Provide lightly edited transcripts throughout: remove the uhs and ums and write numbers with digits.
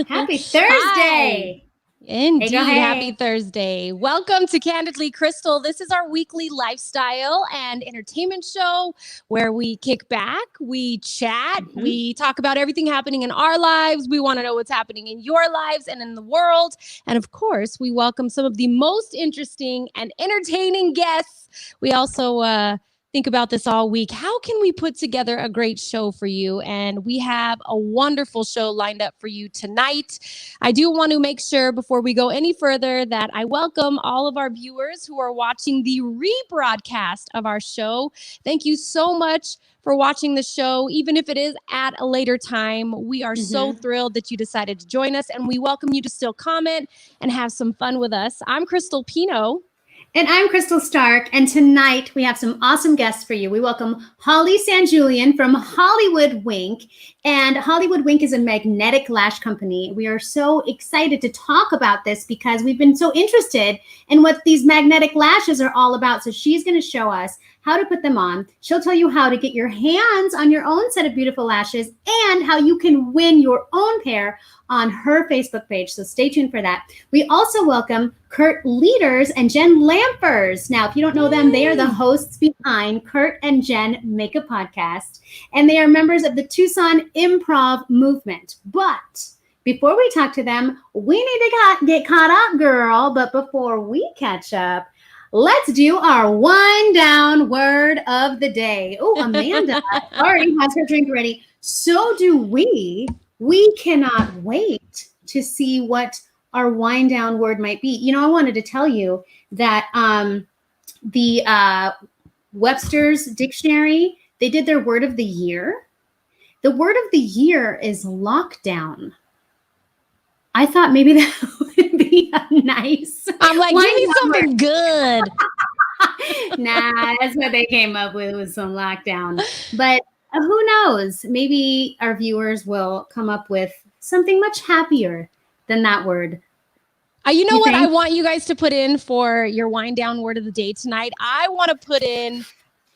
Happy Thursday. Hi. Indeed. Hey. Happy Thursday. Welcome to Candidly Krystal. This is our weekly lifestyle and entertainment show where we kick back, we chat, we talk about everything happening in our lives. We want to know what's happening in your lives and in the world. And of course, we welcome some of the most interesting and entertaining guests. We also think about this all week. How can we put together a great show for you? And we have a wonderful show lined up for you tonight. I do want to make sure before we go any further that I welcome all of our viewers who are watching the rebroadcast of our show. Thank you so much for watching the show, even if it is at a later time. We are so thrilled that you decided to join us, and we welcome you to still comment and have some fun with us. I'm Crystal Pino. And I'm Crystal Stark, and tonight we have some awesome guests for you. We welcome Hollie San Julian from Holliewood Wink, and Holliewood Wink is a magnetic lash company. We are so excited to talk about this because we've been so interested in what these magnetic lashes are all about. So she's going to show us how to put them on. She'll tell you how to get your hands on your own set of beautiful lashes and how you can win your own pair on her Facebook page. So stay tuned for that. We also welcome Kurt Lueders and Jen Lamfers. Now, if you don't know them, they are the hosts behind Kurt and Jen Make a Podcast, and they are members of the Tucson Improv Movement. But before we talk to them, we need to get caught up, girl. But before we catch up, let's do our wind down word of the day. Oh, Amanda already has her drink ready. So do we. We cannot wait to see what our wind down word might be. You know, I wanted to tell you that the Webster's Dictionary, they did their word of the year. The word of the year is lockdown. I thought maybe that would be nice. I'm like, give me something good. Nah, that's what they came up with was some lockdown. But who knows? Maybe our viewers will come up with something much happier than that word. You know what I want you guys to put in for your wind down word of the day tonight? I want to put in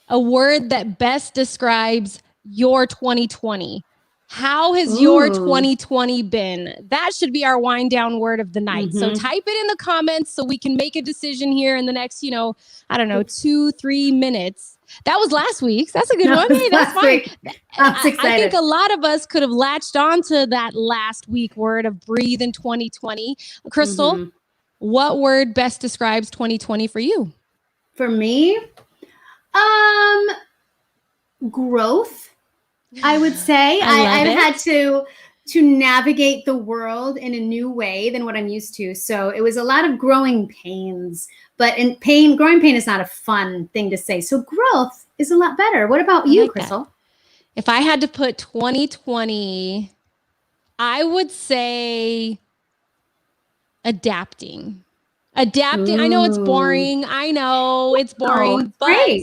a word that best describes your 2020. How has your 2020 been? That should be our wind down word of the night. So type it in the comments so we can make a decision here in the next, 2-3 minutes. That was last week's. That's a good one. Hey, that's fine. I think a lot of us could have latched on to that last week word of breathe in 2020. Crystal, what word best describes 2020 for you? For me, growth. I would say I've had to navigate the world in a new way than what I'm used to. So it was a lot of growing pains, but growing pain is not a fun thing to say. So growth is a lot better. What about you, Crystal? If I had to put 2020, I would say adapting. I know it's boring. But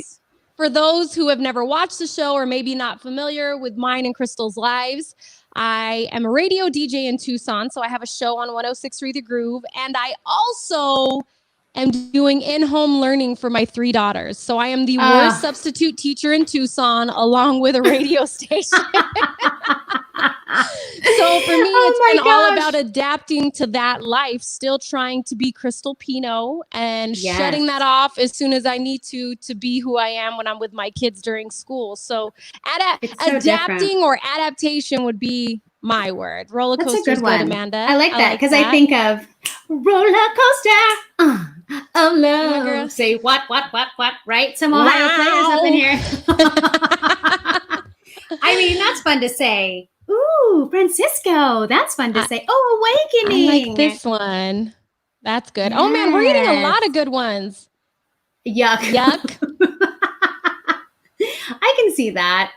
for those who have never watched the show or maybe not familiar with mine and Crystal's lives, I am a radio DJ in Tucson, so I have a show on 106.3 The Groove, and I also am doing in-home learning for my 3 daughters. So I am the worst substitute teacher in Tucson, along with a radio station. So for me, it's been all about adapting to that life, still trying to be Crystal Pino and shutting that off as soon as I need to be who I am when I'm with my kids during school. So adapting or adaptation would be my word. Roller coaster is good, Amanda. I like that because I think of roller coaster of love. Say what, right? Some Ohio players up in here. I mean, that's fun to say. Ooh, Francisco. That's fun to say. Oh, awakening. I like this one. That's good. Yes. Oh, man, we're getting a lot of good ones. Yuck. I can see that,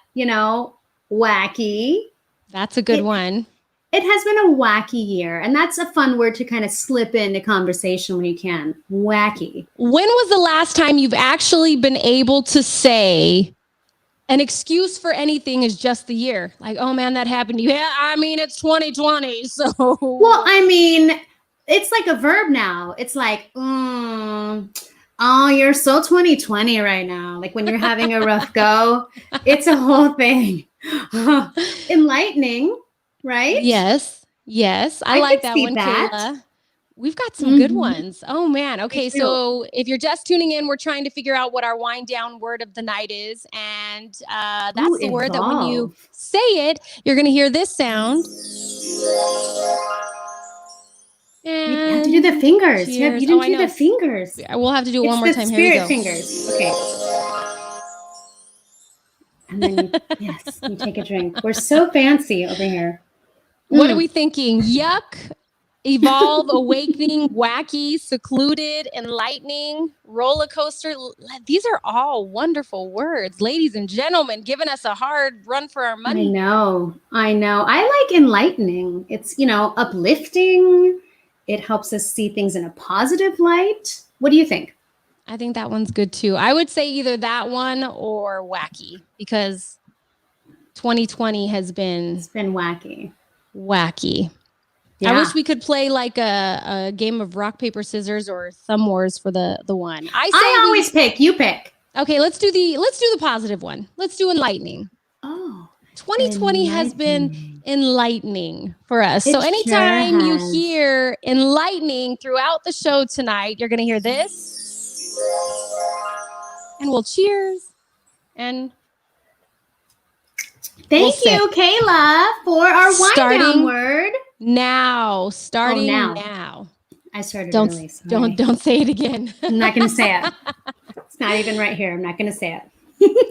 wacky. That's a good one. It has been a wacky year, and that's a fun word to kind of slip into conversation when you can. Wacky. When was the last time you've actually been able to say an excuse for anything is just the year? Like, oh man, that happened to you. Yeah, I mean, it's 2020, so. Well, I mean, it's like a verb now. It's like, oh, you're so 2020 right now. Like when you're having a rough go, it's a whole thing. Enlightening, right? Yes. Yes, I I like could that see one, that. Kayla. We've got some good Mhm. ones. Oh man. Okay, too. so if you're just tuning in, we're trying to figure out what our wind down word of the night is, and that's the word that when you Evolve. say it, you're going to hear this sound. You have to do the And fingers. You cheers. didn't I do know. the fingers. We'll have to do it It's one more the time. Here we spirit go. fingers. Okay. And then yes, you take a drink. We're so fancy over here. What are we thinking? Yuck, evolve, awakening, wacky, secluded, enlightening, roller coaster. These are all wonderful words, ladies and gentlemen, giving us a hard run for our money. I know. I like enlightening. It's, uplifting. It helps us see things in a positive light. What do you think? I think that one's good too. I would say either that one or wacky, because 2020 has been It's been wacky. I wish we could play like a game of rock, paper, scissors or thumb wars for the one. I always pick. You pick. Okay, let's do the positive one. Let's do enlightening. Oh. 2020 has been enlightening for us. It So anytime sure you has. hear enlightening throughout the show tonight, you're going to hear this. And we'll cheers. And Thank you, Kayla, for our wind down word. Starting now. I started early. Sorry. Don't say it again. I'm not going to say it. It's not even right here. I'm not going to say it.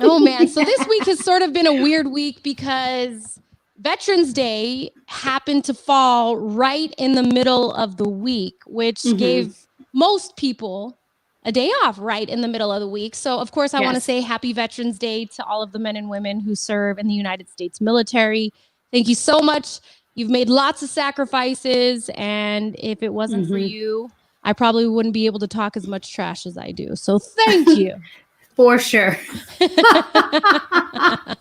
Oh man. So this week has sort of been a weird week because Veterans Day happened to fall right in the middle of the week, which gave most people a day off right in the middle of the week. So of course I want to say happy Veterans Day to all of the men and women who serve in the United States military. Thank you so much. You've made lots of sacrifices. And if it wasn't for you, I probably wouldn't be able to talk as much trash as I do. So thank you. For sure. That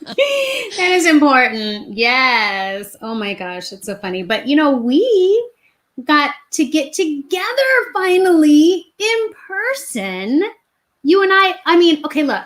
is important. Yes. Oh my gosh. It's so funny. But we got to get together finally in person. You and I mean, okay, look,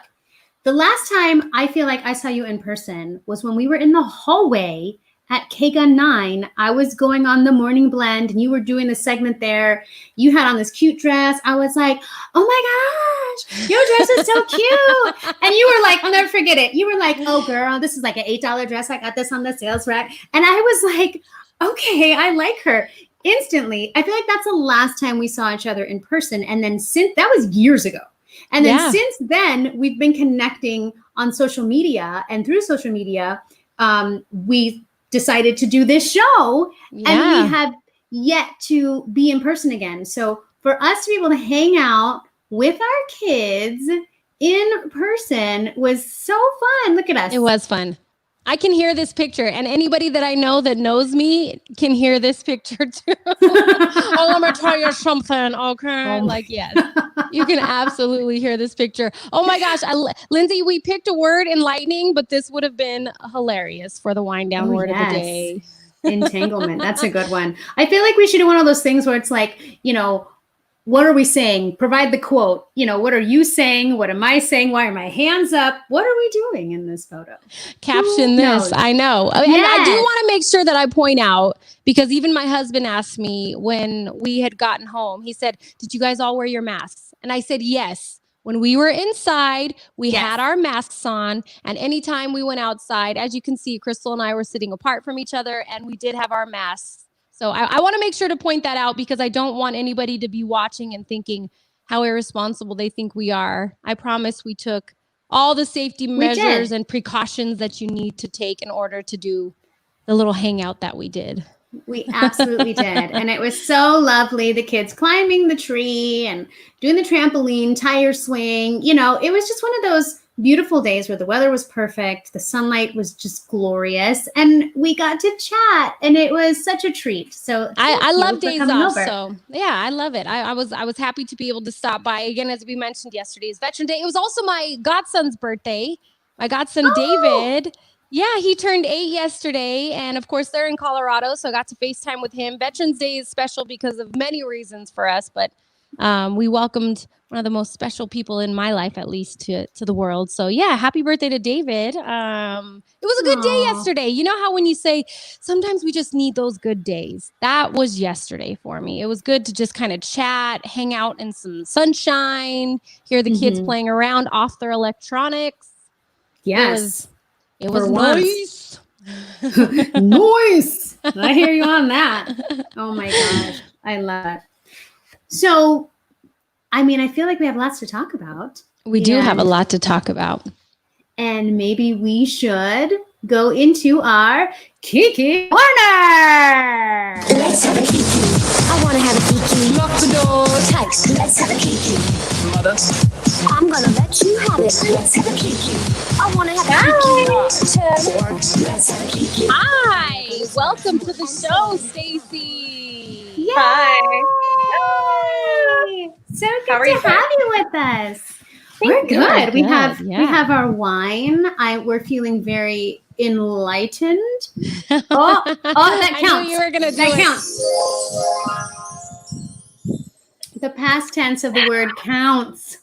the last time I feel like I saw you in person was when we were in the hallway at K-Gun 9. I was going on the morning blend and you were doing the segment there. You had on this cute dress. I was like, oh my gosh, your dress is so cute. And you were like, I'll never forget it. You were like, oh girl, this is like an $8 dress. I got this on the sales rack. And I was like, okay, I like her. Instantly, I feel like that's the last time we saw each other in person. And then since that was years ago. And then since then, we've been connecting on social media, and through social media, we decided to do this show, and we have yet to be in person again. So for us to be able to hang out with our kids in person was so fun. Look at us. It was fun. I can hear this picture, and anybody that I know that knows me can hear this picture too. Oh, let me tell you something, okay? Yes, you can absolutely hear this picture. Oh my gosh, Lindsay, we picked a word, enlightening, but this would have been hilarious for the wind down word of the day. Entanglement. That's a good one. I feel like we should do one of those things where it's like, what are we saying? Provide the quote. What are you saying? What am I saying? Why are my hands up? What are we doing in this photo? Caption this. I know. And I do want to make sure that I point out, because even my husband asked me when we had gotten home, he said, did you guys all wear your masks? And I said, yes. When we were inside, we had our masks on. And anytime we went outside, as you can see, Krystal and I were sitting apart from each other, and we did have our masks. So I want to make sure to point that out, because I don't want anybody to be watching and thinking how irresponsible they think we are. I promise we took all the safety measures and precautions that you need to take in order to do the little hangout that we did. We absolutely did. And it was so lovely. The kids climbing the tree and doing the trampoline, tire swing. It was just one of those beautiful days where the weather was perfect. The sunlight was just glorious. And we got to chat, and it was such a treat. So I love days off. So yeah, I love it. I was happy to be able to stop by again. As we mentioned, yesterday is Veterans Day. It was also my godson's birthday. My godson, David. Yeah, he turned 8 yesterday. And of course, they're in Colorado. So I got to FaceTime with him. Veterans Day is special because of many reasons for us. But We welcomed one of the most special people in my life, at least to the world. So yeah, happy birthday to David. It was a good day yesterday. You know how when you say sometimes we just need those good days? That was yesterday for me. It was good to just kind of chat, hang out in some sunshine, hear the kids playing around off their electronics. Yes. It was nice. Nice. I hear you on that. Oh my gosh. I love it. So, I mean, I feel like we have lots to talk about. We do have a lot to talk about. And maybe we should go into our Kiki Corner. Let's have a Kiki. I want to have a Kiki. Lock the door. Takes. Let's have a Kiki. Mother. I'm going to let you have it. Let's have a Kiki. I want to have a Kiki. Turn. Let's have a Kiki. Hi. Welcome to the show, Stacy. Yay! Hi. So How are good you to have you with us. We're good. We have our wine. We're feeling very enlightened. Oh, that counts. I knew you were gonna do that it. counts. The past tense of the word counts.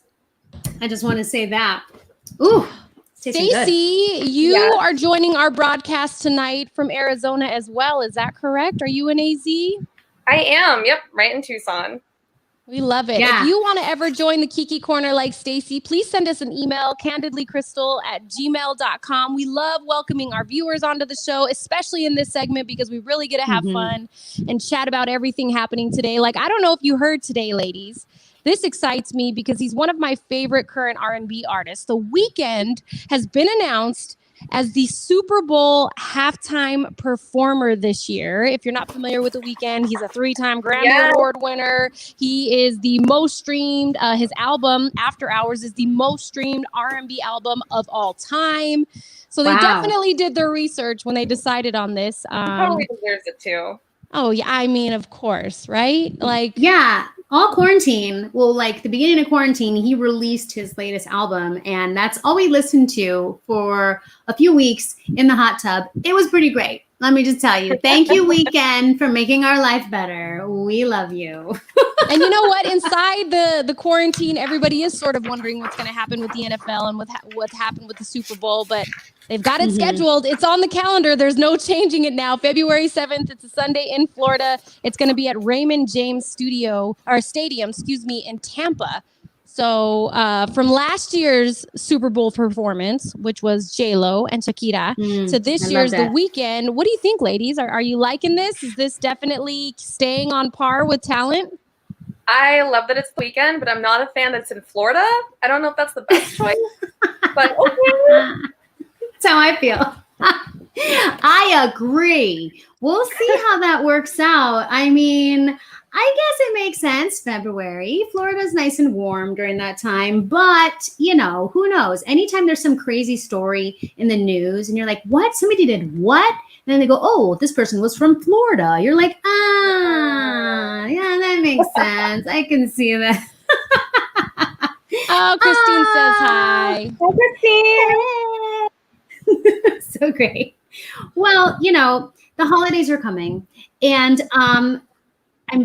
I just want to say that. Ooh, Stacy, you are joining our broadcast tonight from Arizona as well. Is that correct? Are you in AZ? I am. Yep. Right in Tucson. We love it. Yeah. If you want to ever join the Kiki Corner like Stacy, please send us an email, candidlykrystal@gmail.com. We love welcoming our viewers onto the show, especially in this segment, because we really get to have fun and chat about everything happening today. Like, I don't know if you heard today, ladies. This excites me because he's one of my favorite current R&B artists. The Weeknd has been announced as the Super Bowl halftime performer this year. If you're not familiar with The Weeknd, he's a 3-time Grammy Award winner. He is the most streamed. His album, After Hours, is the most streamed R&B album of all time. So they definitely did their research when they decided on this. Probably deserves it too. Oh, yeah. I mean, of course, right? Like, yeah. All quarantine. Well, like the beginning of quarantine, he released his latest album, and that's all we listened to for a few weeks in the hot tub. It was pretty great. Let me just tell you. Thank you, Weeknd, for making our life better. We love you. And you know what? Inside the quarantine, everybody is sort of wondering what's going to happen with the NFL and what happened with the Super Bowl, but they've got it scheduled. It's on the calendar. There's no changing it now. February 7th. It's a Sunday in Florida. It's going to be at Raymond James Stadium, in Tampa. So from last year's Super Bowl performance, which was J-Lo and Shakira, to this year's The Weeknd, what do you think, ladies? Are you liking this? Is this definitely staying on par with talent? I love that it's The Weeknd, but I'm not a fan that it's in Florida. I don't know if that's the best choice, but okay. That's how I feel. I agree. We'll see how that works out. I mean, I guess it makes sense. February, Florida's nice and warm during that time, but you know, who knows? Anytime there's some crazy story in the news and you're like, what? Somebody did what? And then they go, oh, this person was from Florida. You're like, yeah, that makes sense. I can see that. Oh, Christine says hi. Hi, Christine. So great. Well, you know, the holidays are coming, and I'm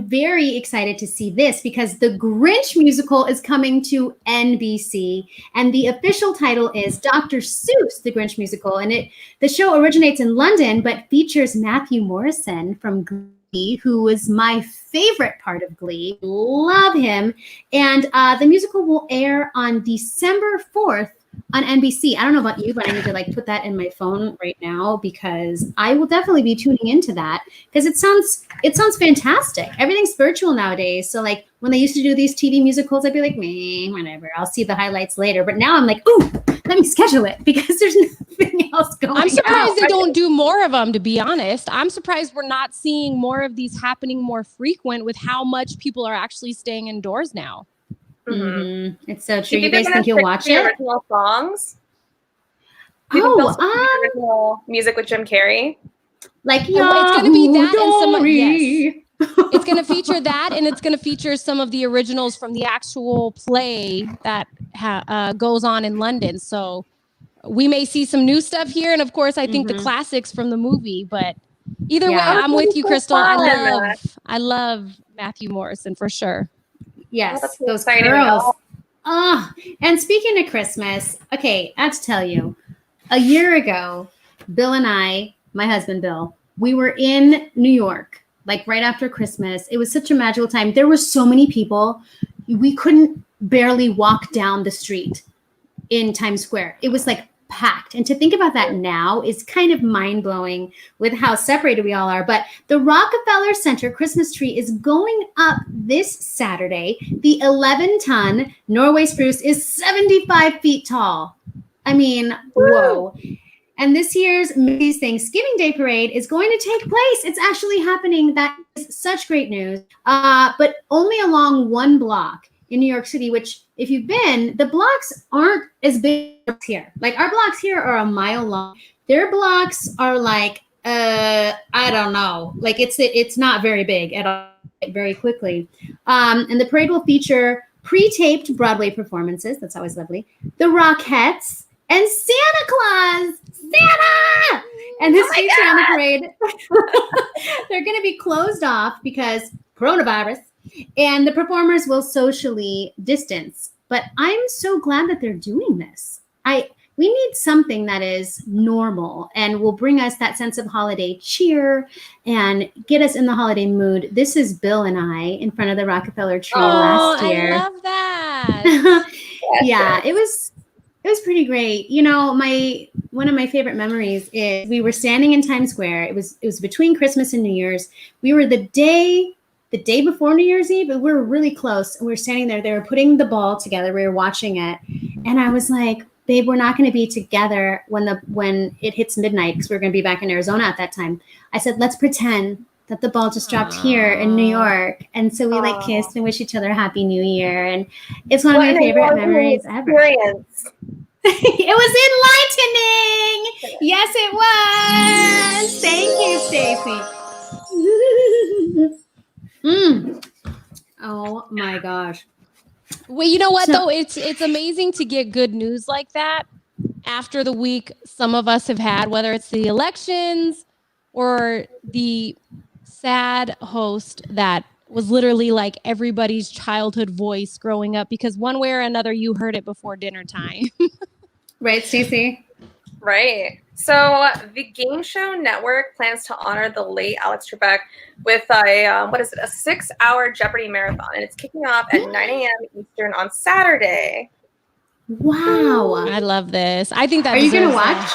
very excited to see this because the Grinch musical is coming to NBC, and the official title is Dr. Seuss, the Grinch musical, and the show originates in London but features Matthew Morrison from Glee, who is my favorite part of Glee. Love him, and the musical will air on December 4th on NBC. I don't know about you, but I need to like put that in my phone right now because I will definitely be tuning into that because it sounds fantastic. Everything's virtual nowadays. So like when they used to do these TV musicals, I'd be like, meh, whatever. I'll see the highlights later. But now I'm like, ooh, let me schedule it because there's nothing else going on. I'm surprised they don't do more of them, to be honest. I'm surprised we're not seeing more of these happening more frequent with how much people are actually staying indoors now. It's so true. You guys think you'll watch it? Original songs. Original music with Jim Carrey. Like, it's going to be that and some. Yes. It's going to feature that, and it's going to feature some of the originals from the actual play that goes on in London. So we may see some new stuff here, and of course, I think the classics from the movie. But either way, I'm with you, Krystal. I love Matthew Morrison for sure. Yes, that's so those exciting. curls. Oh, and speaking of Christmas, okay, I have to tell you, a year ago, Bill and I, my husband Bill, we were in New York, like right after Christmas. It was such a magical time. There were so many people. We couldn't barely walk down the street in Times Square. It was like packed. And to think about that now is kind of mind-blowing with how separated we all are. But the Rockefeller Center Christmas tree is going up this Saturday. The 11-ton Norway spruce is 75 feet tall. I mean, whoa. And this year's Macy's Thanksgiving Day Parade is going to take place. It's actually happening. That is such great news. But only along one block in New York City, which if you've been, the blocks aren't as big as here. Like our blocks here are a mile long. Their blocks are like, I don't know. Like it's not very big at all, very quickly. And the parade will feature pre-taped Broadway performances. That's always lovely. The Rockettes and Santa Claus. Santa! And this feature on the parade, they're going to be closed off because coronavirus. And the performers will socially distance. But I'm so glad that they're doing this. We need something that is normal and will bring us that sense of holiday cheer and get us in the holiday mood. This is Bill and I in front of the Rockefeller tree last year. I love that. Yeah, it was pretty great. You know, one of my favorite memories is we were standing in Times Square. It was between Christmas and New Year's. We were the day before New Year's Eve, but we were really close. And we were standing there. They were putting the ball together. We were watching it. And I was like, babe, we're not going to be together when it hits midnight because we're going to be back in Arizona at that time. I said, let's pretend that the ball just dropped here in New York. And so we like kissed and wished each other Happy New Year. And it's one of my favorite memories ever. It was enlightening. Yes, it was. Thank you, Stacey. Oh my gosh. Well, you know what though? It's amazing to get good news like that after the week some of us have had, whether it's the elections or the sad host that was literally like everybody's childhood voice growing up, because one way or another you heard it before dinner time. Right, Stacey? Right. So the Game Show Network plans to honor the late Alex Trebek with a 6-hour Jeopardy marathon, and it's kicking off at 9 a.m. Eastern on Saturday. Wow. I love this. I think that. Are you going to watch?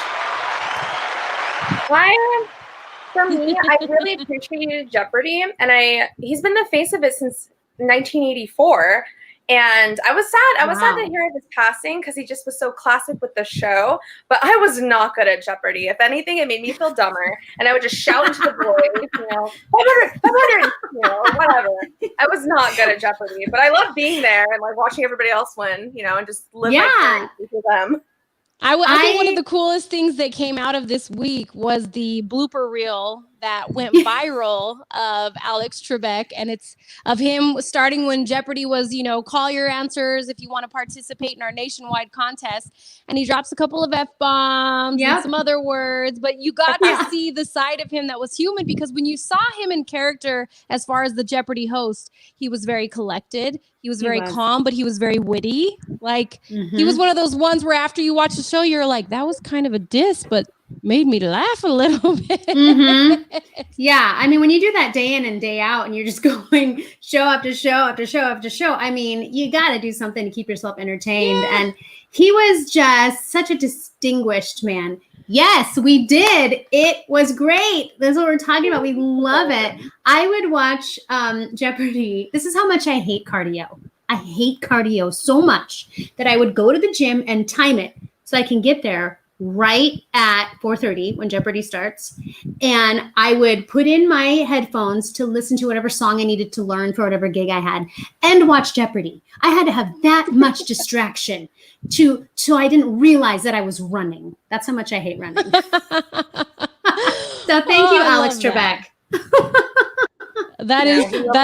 For me, I really appreciated Jeopardy, and he's been the face of it since 1984. And I was sad. I was sad to hear of his passing because he just was so classic with the show. But I was not good at Jeopardy. If anything, it made me feel dumber. And I would just shout into the void, 500, whatever. I was not good at Jeopardy. But I love being there and like watching everybody else win, and just live vicariously for them. I think one of the coolest things that came out of this week was the blooper reel that went viral of Alex Trebek, and it's of him starting when Jeopardy was, call your answers if you want to participate in our nationwide contest, and he drops a couple of F-bombs and some other words, but you got to see the side of him that was human, because when you saw him in character as far as the Jeopardy host, he was very collected, he was very calm, but he was very witty. Like he was one of those ones where after you watch the show, you're like, that was kind of a diss, but made me laugh a little bit. Yeah. I mean, when you do that day in and day out and you're just going show after show after show after show, I mean, you got to do something to keep yourself entertained. Yeah. And he was just such a distinguished man. Yes, we did. It was great. That's what we're talking about. We love it. I would watch Jeopardy. This is how much I hate cardio. I hate cardio so much that I would go to the gym and time it so I can get there right at 4:30 when Jeopardy starts. And I would put in my headphones to listen to whatever song I needed to learn for whatever gig I had and watch Jeopardy. I had to have that much distraction so I didn't realize that I was running. That's how much I hate running. So thank you, Alex Trebek. That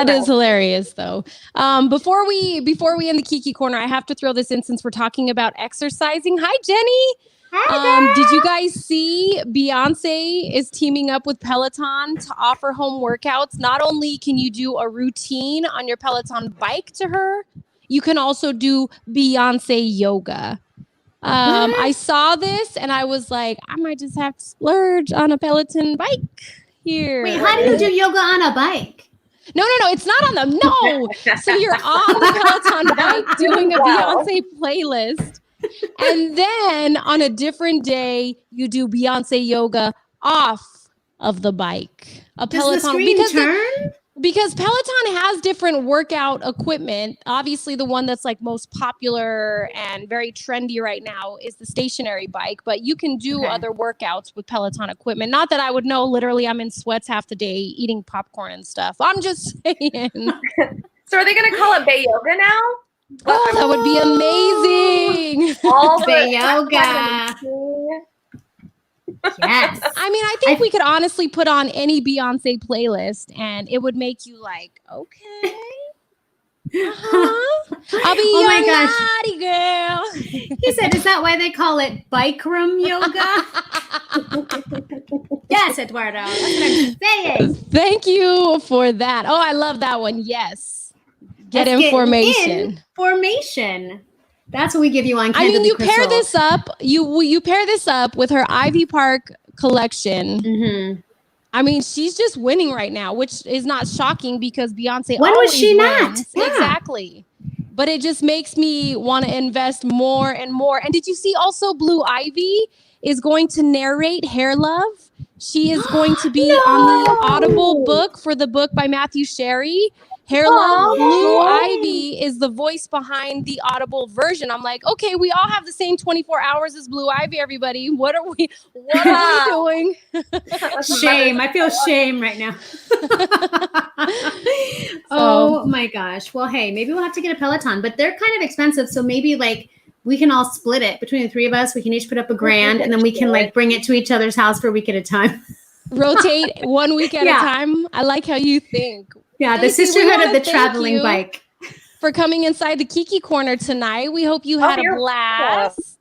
is hilarious, though. Before we end the Kiki Corner, I have to throw this in since we're talking about exercising. Hi, Jenny. Did you guys see Beyonce is teaming up with Peloton to offer home workouts? Not only can you do a routine on your Peloton bike to her, you can also do Beyonce yoga. I saw this and I was like, I might just have to splurge on a Peloton bike here. Wait, how do you do yoga on a bike? No, it's not on them. No. So you're on the Peloton bike doing a Beyonce playlist. And then on a different day, you do Beyonce yoga off of the bike. Does the screen turn? Because Peloton has different workout equipment. Obviously, the one that's like most popular and very trendy right now is the stationary bike, but you can do other workouts with Peloton equipment. Not that I would know. Literally, I'm in sweats half the day eating popcorn and stuff. I'm just saying. So are they going to call it Bay Yoga now? Oh, that would be amazing. All Bay Yoga. Yes. I mean, I think we could honestly put on any Beyonce playlist and it would make you like, okay. I'll be your naughty girl. He said, is that why they call it bike room yoga? Yes, Eduardo. That's what I'm saying. Thank you for that. Oh, I love that one. Yes. Get information. Formation. That's what we give you on Candidly I mean, you Krystal. pair this up. You pair this up with her Ivy Park collection. Mm-hmm. I mean, she's just winning right now, which is not shocking because Beyonce When always was she wins. not? Yeah. Exactly. But it just makes me want to invest more and more. And did you see also Blue Ivy is going to narrate Hair Love? She is going to be on the Audible book for the book by Matthew Sherry. Hair Love, Blue Ivy is the voice behind the Audible version. I'm like, okay, we all have the same 24 hours as Blue Ivy, everybody. What are we doing? Shame. I feel shame right now. Oh my gosh. Well, hey, maybe we'll have to get a Peloton, but they're kind of expensive. So maybe like we can all split it between the three of us. We can each put up $1,000 and then we can like bring it to each other's house for a week at a time. Rotate 1 week at a time. I like how you think. Yeah, the sisterhood of the traveling bike. For coming inside the Kiki Corner tonight. We hope you had a blast.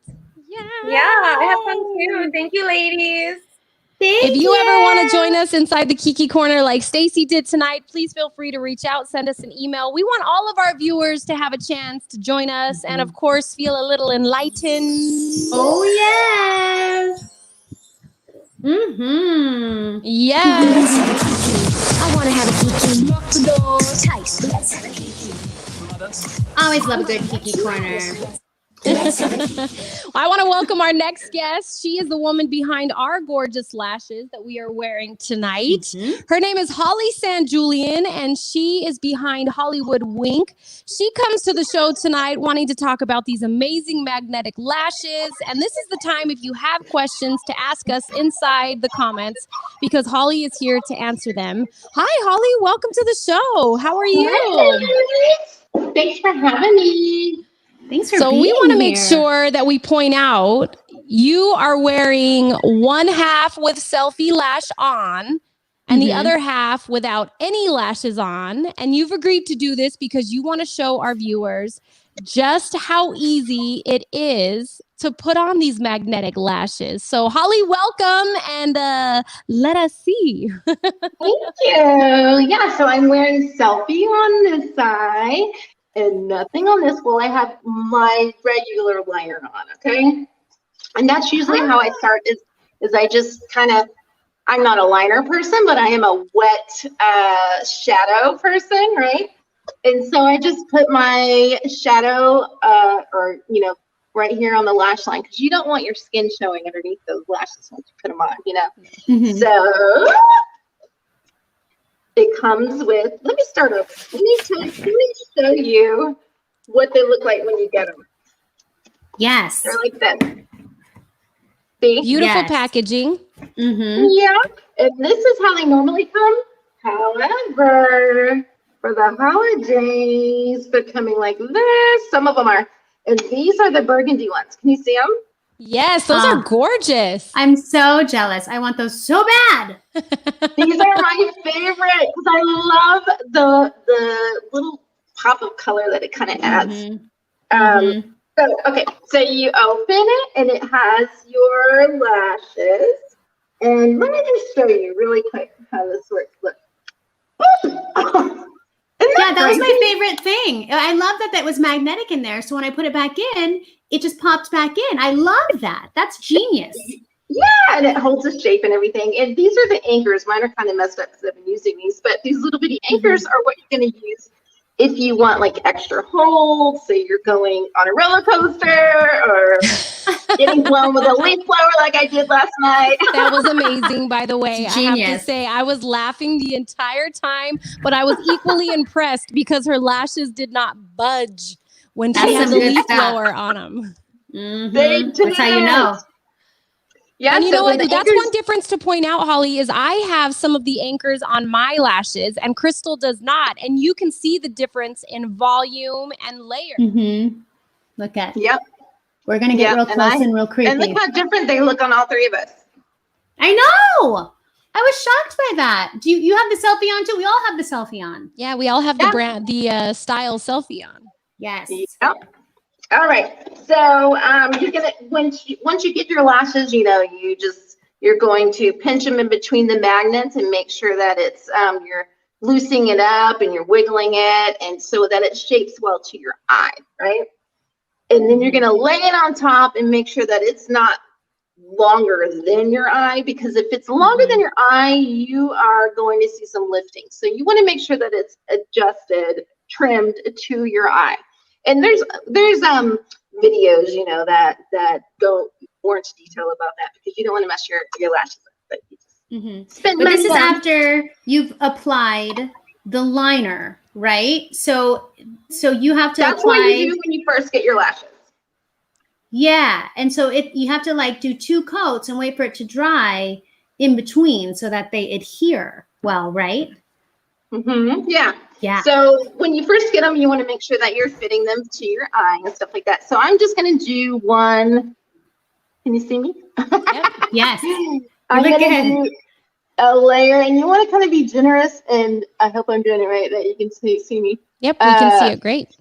Yeah, I had fun too. Thank you, ladies. If you ever want to join us inside the Kiki Corner like Stacy did tonight, please feel free to reach out, send us an email. We want all of our viewers to have a chance to join us and, of course, feel a little enlightened. Oh, yes. Mm-hmm. Yes. I want to have a Kiki. Lock the door tight. Let's have a Kiki. Always love a good Kiki Corner. I want to welcome our next guest. She is the woman behind our gorgeous lashes that we are wearing tonight. Mm-hmm. Her name is Hollie Julian, and she is behind Holliewood Wink. She comes to the show tonight wanting to talk about these amazing magnetic lashes. And this is the time, if you have questions, to ask us inside the comments because Hollie is here to answer them. Hi, Hollie. Welcome to the show. How are you? Thanks for having me. Thanks for being here. So we want to make sure that we point out you are wearing one half with selfie lash on and the other half without any lashes on. And you've agreed to do this because you want to show our viewers just how easy it is to put on these magnetic lashes. So Hollie, welcome and let us see. Thank you. Yeah, so I'm wearing selfie on this side. And nothing on this while I have my regular liner on, okay? And that's usually how I start is I just kind of, I'm not a liner person, but I am a wet shadow person, right? And so I just put my shadow right here on the lash line because you don't want your skin showing underneath those lashes once you put them on, Mm-hmm. So it comes with, let me start off. Let me show you what they look like when you get them. Yes. They're like this. See? Beautiful packaging. Mm-hmm. Yeah. And this is how they normally come. However, for the holidays, they're coming like this. Some of them are. And these are the burgundy ones. Can you see them? Yes, those are gorgeous. I'm so jealous. I want those so bad. These are my favorite because I love the little pop of color that it kind of adds. So you open it and it has your lashes. And let me just show you really quick how this works. Look. Yeah, that was my favorite thing. I love that was magnetic in there. So when I put it back in, it just popped back in. I love that. That's genius. Yeah, and it holds its shape and everything. And these are the anchors. Mine are kind of messed up because I've been using these, but these little bitty anchors are what you're going to use if you want like extra hold. So you're going on a roller coaster or getting blown with a leaf blower like I did last night. That was amazing, by the way. I have Genius. to say, I was laughing the entire time, but I was equally impressed because her lashes did not budge when she That's had some the good leaf stuff. blower on them. They That's how you know. Yeah, And you so know when what? the That's anchors- one difference to point out, Hollie, is I have some of the anchors on my lashes and Krystal does not. And you can see the difference in volume and layer. Look at. Yep. We're gonna get real close and real creepy. And look how different they look on all three of us. I know. I was shocked by that. Do you have the selfie on too? We all have the selfie on. Yeah, we all have the brand, the style selfie on. Yes. Yep. All right. So you're gonna once you get your lashes, you're going to pinch them in between the magnets and make sure that it's you're loosening it up and you're wiggling it, and so that it shapes well to your eye, right? And then you're gonna lay it on top and make sure that it's not longer than your eye, because if it's longer than your eye, you are going to see some lifting. So you want to make sure that it's adjusted, trimmed to your eye. And there's videos, that go more into detail about that, because you don't want to mess your lashes up. But you just spend But this is money on- after you've applied the liner, right? So you have to That's apply. what you do when you first get your lashes. Yeah, and so you have to like do 2 coats and wait for it to dry in between so that they adhere well, right? Yeah. Yeah. So when you first get them, you want to make sure that you're fitting them to your eye and stuff like that. So I'm just going to do one. Can you see me? Yes. I'm look going to do a layer, and you want to kind of be generous, and I hope I'm doing it right, that you can see me. Yep, we can see it great.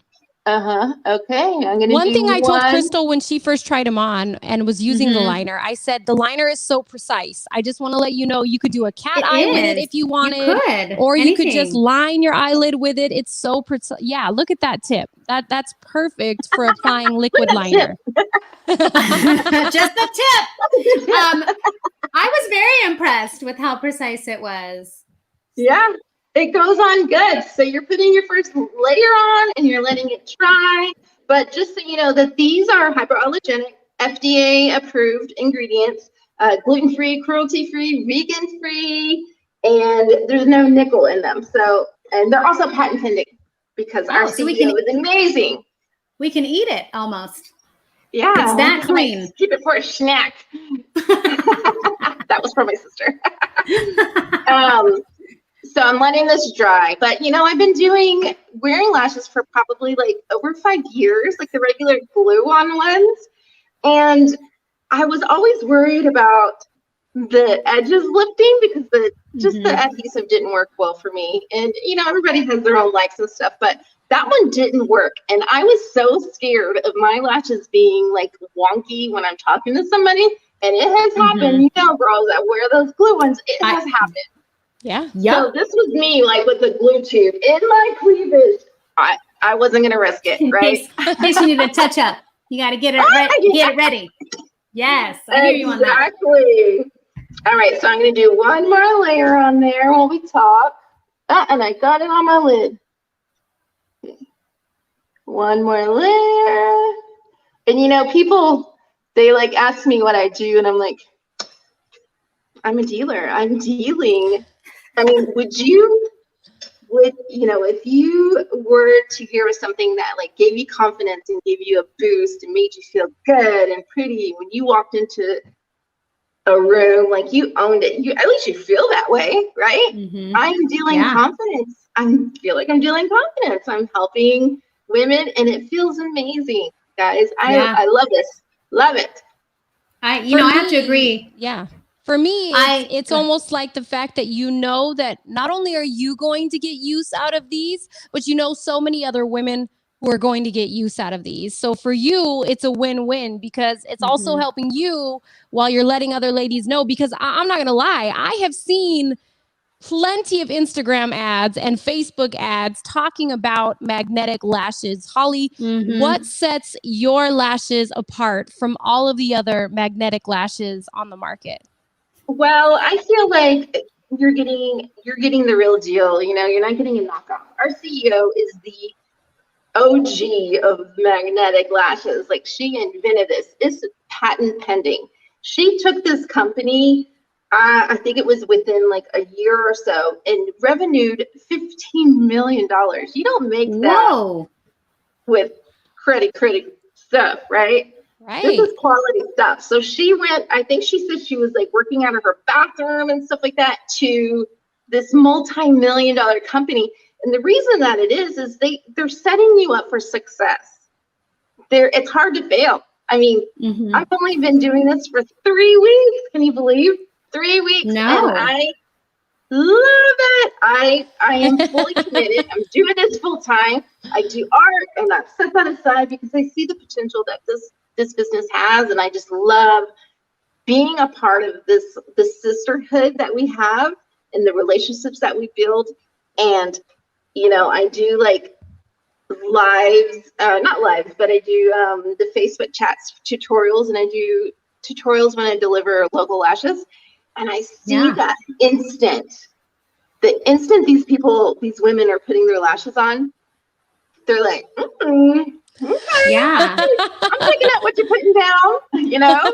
Okay. I'm going to One do thing I told one. Krystal when she first tried them on and was using the liner, I said, the liner is so precise. I just want to let you know you could do a cat eye with it if you wanted. You could. Or you could Anything. just line your eyelid with it. It's so precise. Yeah, look at that tip. That's perfect for applying liquid liner. Just the tip. I was very impressed with how precise it was. Yeah, it goes on good. So you're putting your first layer on and you're letting it dry. But just so you know that these are hypoallergenic, FDA approved ingredients, gluten-free, cruelty-free, vegan-free, and there's no nickel in them. So, and they're also patent pending because our so CEO is amazing. We can eat it almost. Yeah. It's that clean. Keep it for a snack. That was from my sister. So I'm letting this dry, but I've been wearing lashes for probably like over 5 years, like the regular glue-on ones. And I was always worried about the edges lifting because the adhesive didn't work well for me. And, everybody has their own likes and stuff, but that one didn't work. And I was so scared of my lashes being like wonky when I'm talking to somebody. And it has happened, girls that wear those glue ones, it has happened. Yeah. So this was me, like with the glue tube in my cleavage. I wasn't gonna risk it, right? In case you need to touch up, you got to get it ready. Yes, I hear you on that. Exactly. All right, so I'm gonna do one more layer on there while we talk. And I got it on my lid. One more layer. And people, they like ask me what I do, and I'm like, I'm a dealer. I'm dealing. I mean, if you were to hear something that like gave you confidence and gave you a boost and made you feel good and pretty when you walked into a room, like you owned it, at least you feel that way, right? I'm dealing confidence. I feel like I'm dealing confidence. I'm helping women, and it feels amazing, guys. I love this. Love it. I have to agree. Yeah. For me, it's almost like the fact that that not only are you going to get use out of these, but so many other women who are going to get use out of these. So for you, it's a win-win because it's also helping you while you're letting other ladies know, because I'm not going to lie. I have seen plenty of Instagram ads and Facebook ads talking about magnetic lashes. Hollie, what sets your lashes apart from all of the other magnetic lashes on the market? Well, I feel like you're getting the real deal. You know, you're not getting a knockoff. Our CEO is the OG of magnetic lashes. Like, she invented this. It's patent pending. She took this company, I think it was within like a year or so, and revenued $15 million. You don't make that with credit stuff, right? Right. This is quality stuff. So she went, I think she said she was like working out of her bathroom and stuff like that, to this multi-million-dollar company. And the reason that it is they're setting you up for success. It's hard to fail. I mean, I've only been doing this for 3 weeks. Can you believe? 3 weeks. No. And I love it. I am fully committed. I'm doing this full time. I do art, and I've set that aside because I see the potential that this business has, and I just love being a part of the sisterhood that we have and the relationships that we build. And you know, I do like lives, not lives, but I do the Facebook chats tutorials, and I do tutorials when I deliver local lashes. And I see that the instant these women are putting their lashes on, they're like, okay. Yeah. I'm picking up what you're putting down, you know?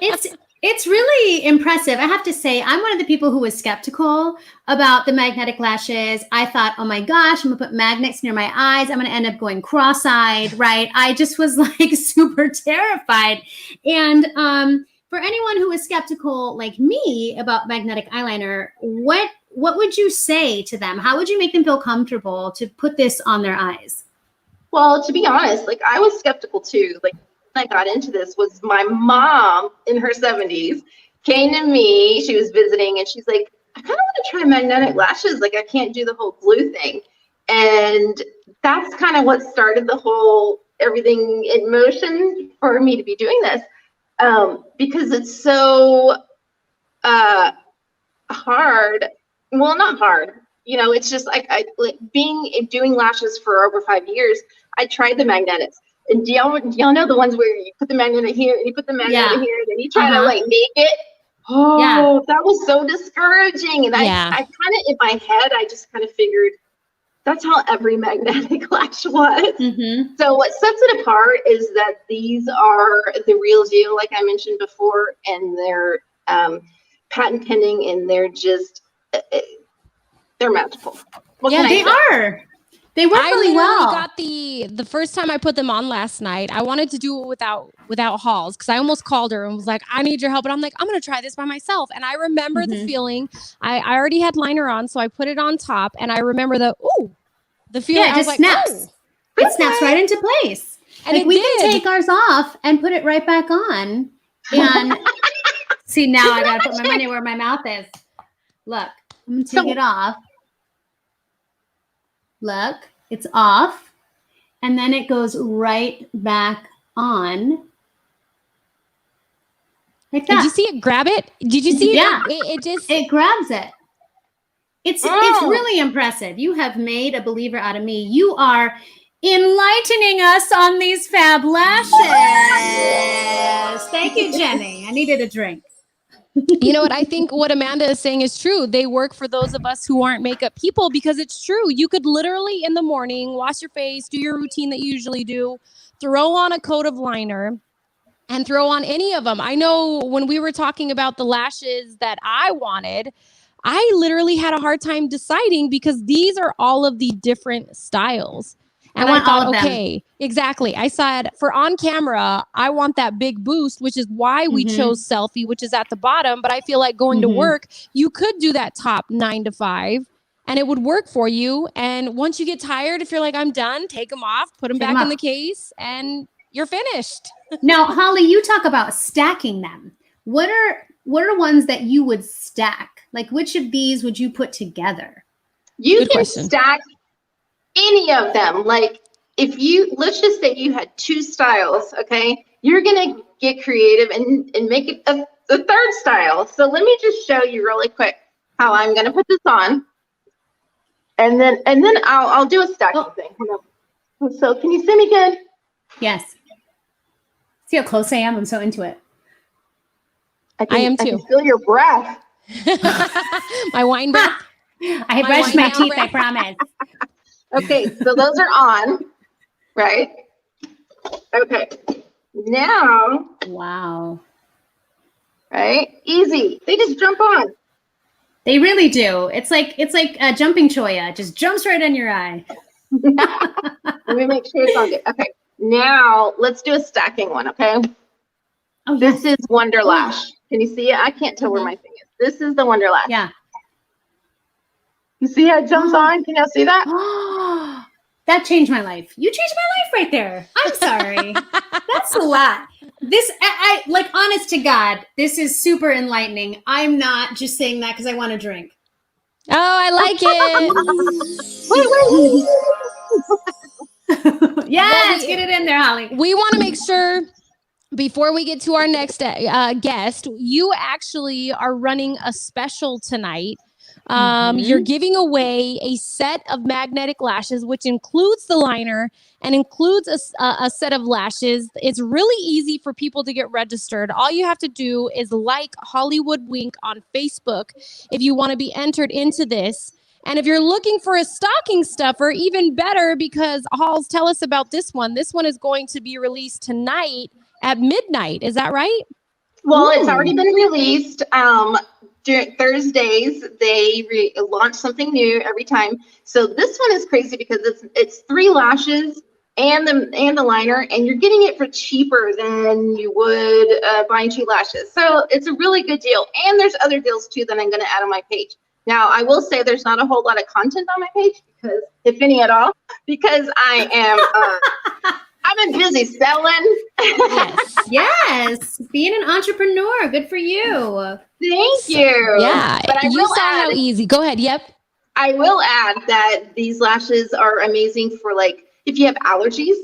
It's really impressive. I have to say, I'm one of the people who was skeptical about the magnetic lashes. I thought, oh my gosh, I'm gonna put magnets near my eyes. I'm gonna end up going cross-eyed, right? I just was like super terrified. And for anyone who is skeptical like me about magnetic eyeliner, what would you say to them? How would you make them feel comfortable to put this on their eyes? Well, to be honest, like, I was skeptical too. Like, when I got into this, was my mom in her 70s came to me. She was visiting, and she's like, I kind of want to try magnetic lashes. Like, I can't do the whole glue thing. And that's kind of what started the whole everything in motion for me to be doing this. Because it's so hard. Well, not hard. You know, it's just like doing lashes for over 5 years. I tried the magnetics. And do y'all know the ones where you put the magnet here and you put the magnet here, and then you try to like make it? Oh, that was so discouraging. And I kind of, in my head, I just kind of figured that's how every magnetic lash was. So what sets it apart is that these are the real deal, like I mentioned before, and they're patent pending, and they're just, they're magical. Yeah, they are. They work really well. I got the first time I put them on last night. I wanted to do it without Halls, because I almost called her and was like, I need your help. And I'm like, I'm going to try this by myself. And I remember the feeling. I already had liner on, so I put it on top. And I remember the feeling. Yeah, it just snaps. It snaps right into place. And like, we can take ours off and put it right back on. And see, now I got to put my money where my mouth is. Look, I'm going to take it off. Look, it's off, and then it goes right back on. Like that. Did you see it grab it? Did you see it? Yeah. It grabs it. It's really impressive. You have made a believer out of me. You are enlightening us on these fab lashes. Thank you, Jenny. I needed a drink. You know what? I think what Amanda is saying is true. They work for those of us who aren't makeup people, because it's true. You could literally in the morning wash your face, do your routine that you usually do, throw on a coat of liner, and throw on any of them. I know when we were talking about the lashes that I wanted, I literally had a hard time deciding, because these are all of the different styles. And I thought, okay, exactly. I said, for on camera, I want that big boost, which is why we chose selfie, which is at the bottom. But I feel like going to work, you could do that top 9 to 5 and it would work for you. And once you get tired, if you're like, I'm done, take them off, put them back in the case, and you're finished. Now, Hollie, you talk about stacking them. What are ones that you would stack? Like, which of these would you put together? You can stack any of them. Like, let's just say you had 2 styles, okay? You're gonna get creative and make it the 3rd style. So let me just show you really quick how I'm gonna put this on. And then I'll do a stacking thing. Hold on. So can you see me good? Yes. See how close I am? I'm so into it. I am too. I can feel your breath. My wine breath. I brushed my teeth, I promise. Okay, so those are on, right? Okay, now, Wow. right? Easy. They just jump on. They really do. It's like a jumping choya. It just jumps right on your eye. Let me make sure it's on good. Okay, now let's do a stacking one, okay? Oh, yes. This is Wonder Lash. Can you see it? I can't tell where my thing is. This is the Wonder Lash. Yeah. You see how it jumps on? Can you see that? That changed my life. You changed my life right there. I'm sorry. That's a lot. This, I like, honest to God, this is super enlightening. I'm not just saying that because I want to drink. Oh, I like it. Yes, get it in there, Hollie. We want to make sure before we get to our next guest, you actually are running a special tonight. You're giving away a set of magnetic lashes, which includes the liner and includes a set of lashes. It's really easy for people to get registered. All you have to do is like Hollywood Wink on Facebook if you want to be entered into this. And if you're looking for a stocking stuffer, even better, because Halls, tell us about this one. This one is going to be released tonight at midnight. Is that right? Well, it's already been released. During Thursdays, they launch something new every time. So this one is crazy because it's 3 lashes and the liner, and you're getting it for cheaper than you would buying 2 lashes. So it's a really good deal. And there's other deals too that I'm going to add on my page. Now, I will say there's not a whole lot of content on my page, because, if any at all, because I am I've been busy selling. Yes. Being an entrepreneur. Good for you. Thank you. Yeah. But you saw how easy. Go ahead. Yep. I will add that these lashes are amazing for, like, if you have allergies,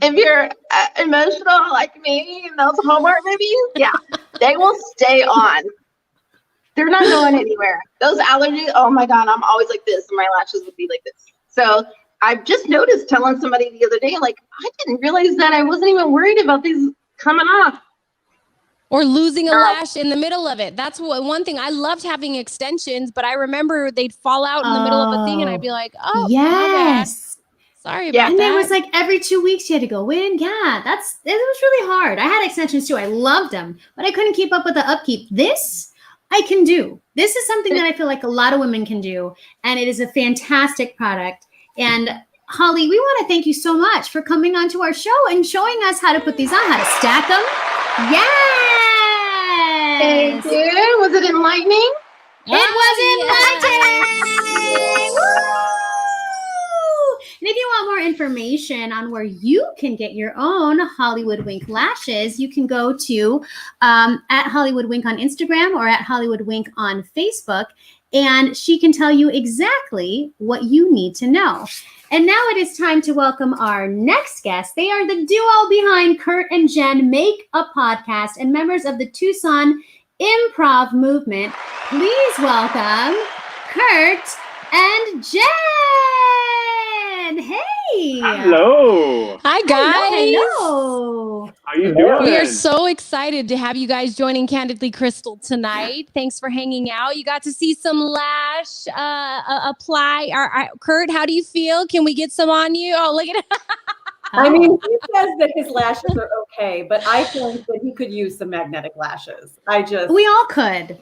if you're emotional like me and those Hallmark movies, yeah, they will stay on. They're not going anywhere. Those allergies, oh my God, I'm always like this, and my lashes would be like this. So I've just noticed, telling somebody the other day, like, I didn't realize that I wasn't even worried about these coming off. Or losing a lash in the middle of it. That's one thing. I loved having extensions, but I remember they'd fall out in the middle of a thing, and I'd be like, oh, yes. Sorry about and that. And there was like every 2 weeks you had to go in. Yeah, it was really hard. I had extensions too. I loved them, but I couldn't keep up with the upkeep. This I can do. This is something that I feel like a lot of women can do, and it is a fantastic product. And Hollie, we want to thank you so much for coming onto our show and showing us how to put these on, how to stack them. Yes! Thank you. Was it enlightening? It was enlightening! Woo! And if you want more information on where you can get your own Hollywood Wink lashes, you can go to at Hollywood Wink on Instagram or at Hollywood Wink on Facebook, and she can tell you exactly what you need to know. And now it is time to welcome our next guest. They are the duo behind Kurt and Jen Make a Podcast and members of the Tucson Improv Movement. Please welcome Kurt and Jen. Hey. Hello. Hi, guys. Hello. How you doing? We are so excited to have you guys joining Candidly Krystal tonight. Thanks for hanging out. You got to see some lash apply. Kurt, how do you feel? Can we get some on you? Oh, look at it. I mean, he says that his lashes are okay, but I think that he could use some magnetic lashes. We all could.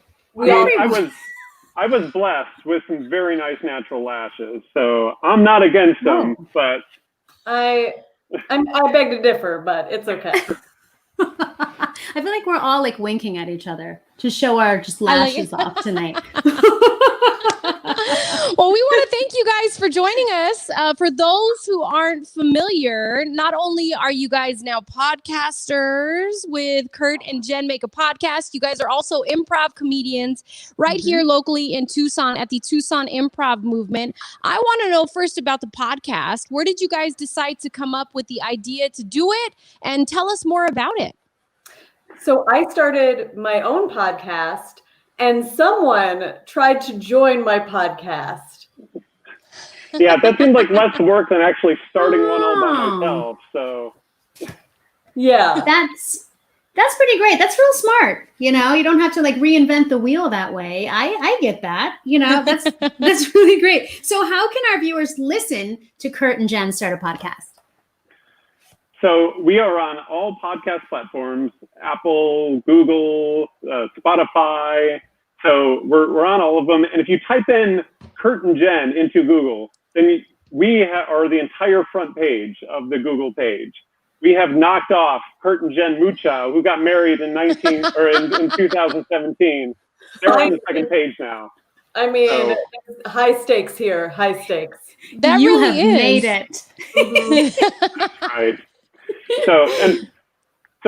I was blessed with some very nice natural lashes, so I'm not against them, but I beg to differ, but it's okay. I feel like we're all like winking at each other to show our just lashes off tonight. Well, we want to thank you guys for joining us. For those who aren't familiar, not only are you guys now podcasters with Kurt and Jen Make a Podcast, you guys are also improv comedians right here locally in Tucson at the Tucson Improv Movement. I want to know first about the podcast. Where did you guys decide to come up with the idea to do it? And tell us more about it. So I started my own podcast, and someone tried to join my podcast. Yeah, that seemed like less work than actually starting one all by myself. So Yeah. That's pretty great. That's real smart. You know, you don't have to like reinvent the wheel that way. I get that. You know, that's really great. So how can our viewers listen to Kurt and Jen start a podcast? So we are on all podcast platforms, Apple, Google, Spotify. So we're on all of them. And if you type in Kurt and Jen into Google, then we are the entire front page of the Google page. We have knocked off Kurt and Jen Muchow, who got married in 2017. They're on the second page now. I mean, high stakes here, high stakes. That you really have is. made it. Right. So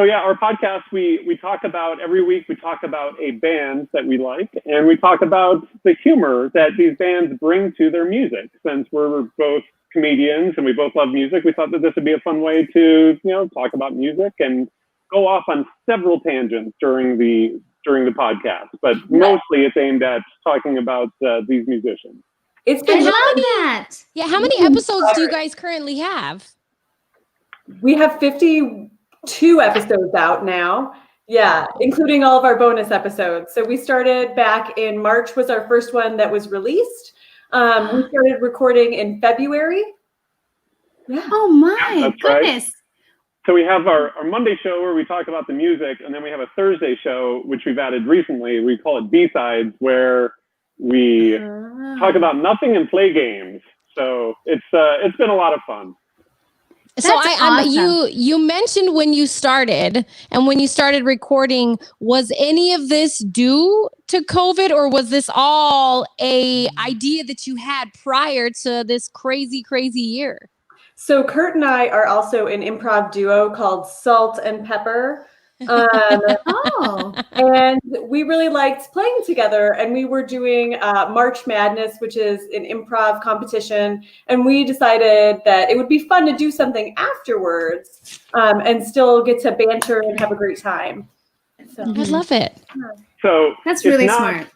yeah, our podcast, we talk about every week, we talk about a band that we like, and we talk about the humor that these bands bring to their music. Since we're both comedians and we both love music, we thought that this would be a fun way to, talk about music and go off on several tangents during the podcast. But mostly it's aimed at talking about these musicians. It's I been love that. Yeah, how many episodes do you guys currently have? We have 52 episodes out now. Yeah, including all of our bonus episodes. So we started back in March was our first one that was released. We started recording in February. Yeah. Oh my That's goodness. Right. So we have our Monday show where we talk about the music, and then we have a Thursday show, which we've added recently. We call it B-Sides, where we talk about nothing and play games. So it's been a lot of fun. So awesome. you mentioned when you started and when you started recording, was any of this due to COVID, or was this all a idea that you had prior to this crazy year? So Kurt and I are also an improv duo called Salt and Pepper. And we really liked playing together, and we were doing March Madness, which is an improv competition, and we decided that it would be fun to do something afterwards and still get to banter and have a great time. So. I love it. So That's really smart.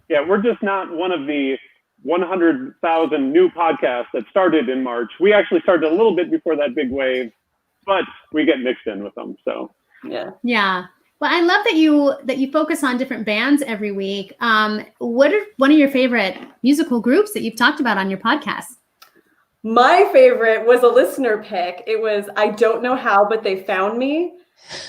Yeah, we're just not one of the 100,000 new podcasts that started in March. We actually started a little bit before that big wave, but we get mixed in with them. So yeah. Well, I love that you focus on different bands every week. What are one of your favorite musical groups that you've talked about on your podcast? My favorite was a listener pick. It was I Don't Know How, But They Found Me.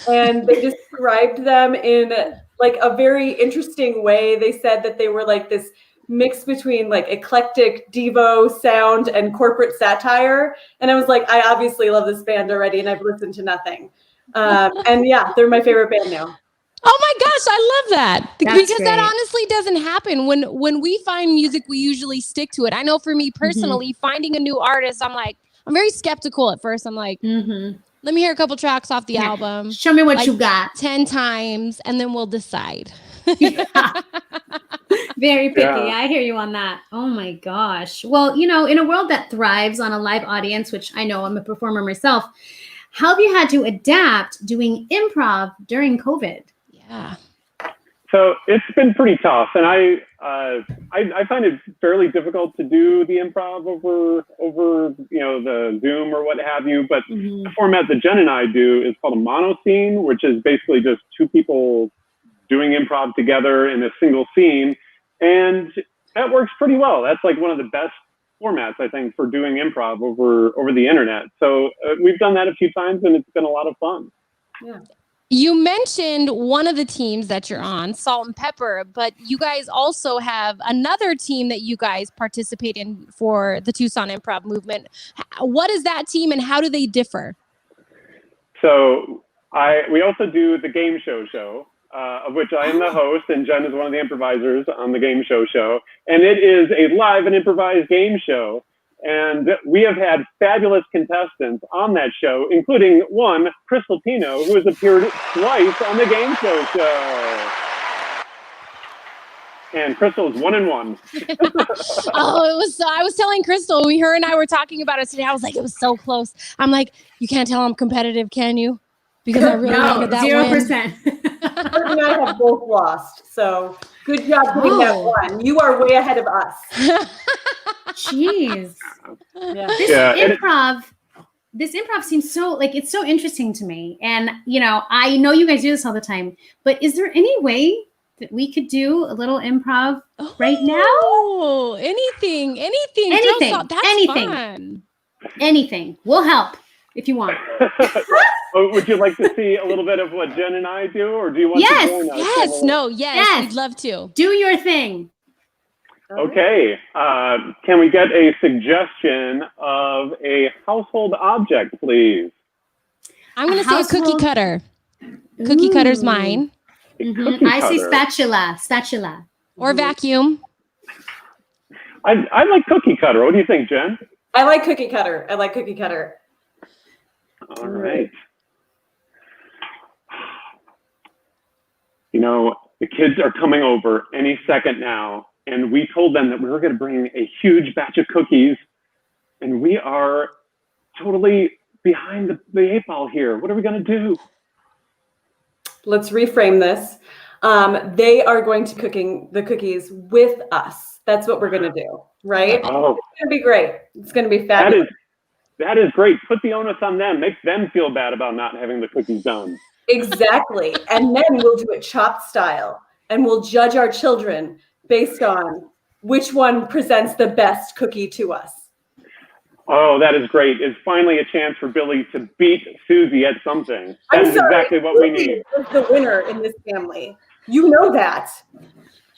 And they described them in like a very interesting way. They said that they were like this mix between like eclectic Devo sound and corporate satire. And I was like, I obviously love this band already, and I've listened to nothing. And yeah, they're my favorite band now. Oh my gosh, I love that. That's because great. that honestly doesn't happen. When we find music, we usually stick to it. I know for me personally, finding a new artist, I'm very skeptical at first. I'm like, let me hear a couple tracks off the album. Show me what you got. 10 times, and then we'll decide. Very picky. Yeah. I hear you on that. Oh my gosh. Well, in a world that thrives on a live audience, which I know I'm a performer myself, how have you had to adapt doing improv during COVID? Yeah. So it's been pretty tough, and I find it fairly difficult to do the improv over the Zoom or what have you. But the format that Jen and I do is called a mono scene, which is basically just two people doing improv together in a single scene, and that works pretty well. That's like one of the best formats, I think, for doing improv over the internet. So we've done that a few times, and it's been a lot of fun. Yeah. You mentioned one of the teams that you're on, Salt and Pepper, but you guys also have another team that you guys participate in for the Tucson Improv Movement. What is that team, and how do they differ? So we also do the game show. of which I am the host, and Jen is one of the improvisers on the game show. And it is a live and improvised game show. And we have had fabulous contestants on that show, including one, Krystal Pino, who has appeared twice on the game show. And Krystal is 1-1. I was telling Krystal, her and I were talking about it today. I was like, it was so close. I'm like, you can't tell I'm competitive, can you? Because I really wanted that 0%. Kurt and I have both lost. So good job getting that one. You are way ahead of us. Jeez. Yeah. This improv seems so, like, it's so interesting to me. And, you know you guys do this all the time, but is there any way that we could do a little improv right now? Oh, anything. That's fun. Anything. We'll help if you want. Would you like to see a little bit of what Jen and I do, or do you want to join us? Yes, we'd love to. Do your thing. Okay. Can we get a suggestion of a household object, please? I'm going to say a cookie cutter. Cookie cutter's mine. I say spatula. Or vacuum. I like cookie cutter. What do you think, Jen? I like cookie cutter. All right. You know, the kids are coming over any second now, and we told them that we were going to bring a huge batch of cookies, and we are totally behind the 8 ball here. What are we going to do? Let's reframe this. They are going to cooking the cookies with us. That's what we're going to do, right? Oh, it's going to be great. It's going to be fabulous. That is great. Put the onus on them. Make them feel bad about not having the cookies done. Exactly. And then we'll do it chopped style, and we'll judge our children based on which one presents the best cookie to us. Oh, that is great. It's finally a chance for Billy to beat Susie at something. That is exactly what we need. Is the winner in this family. You know that.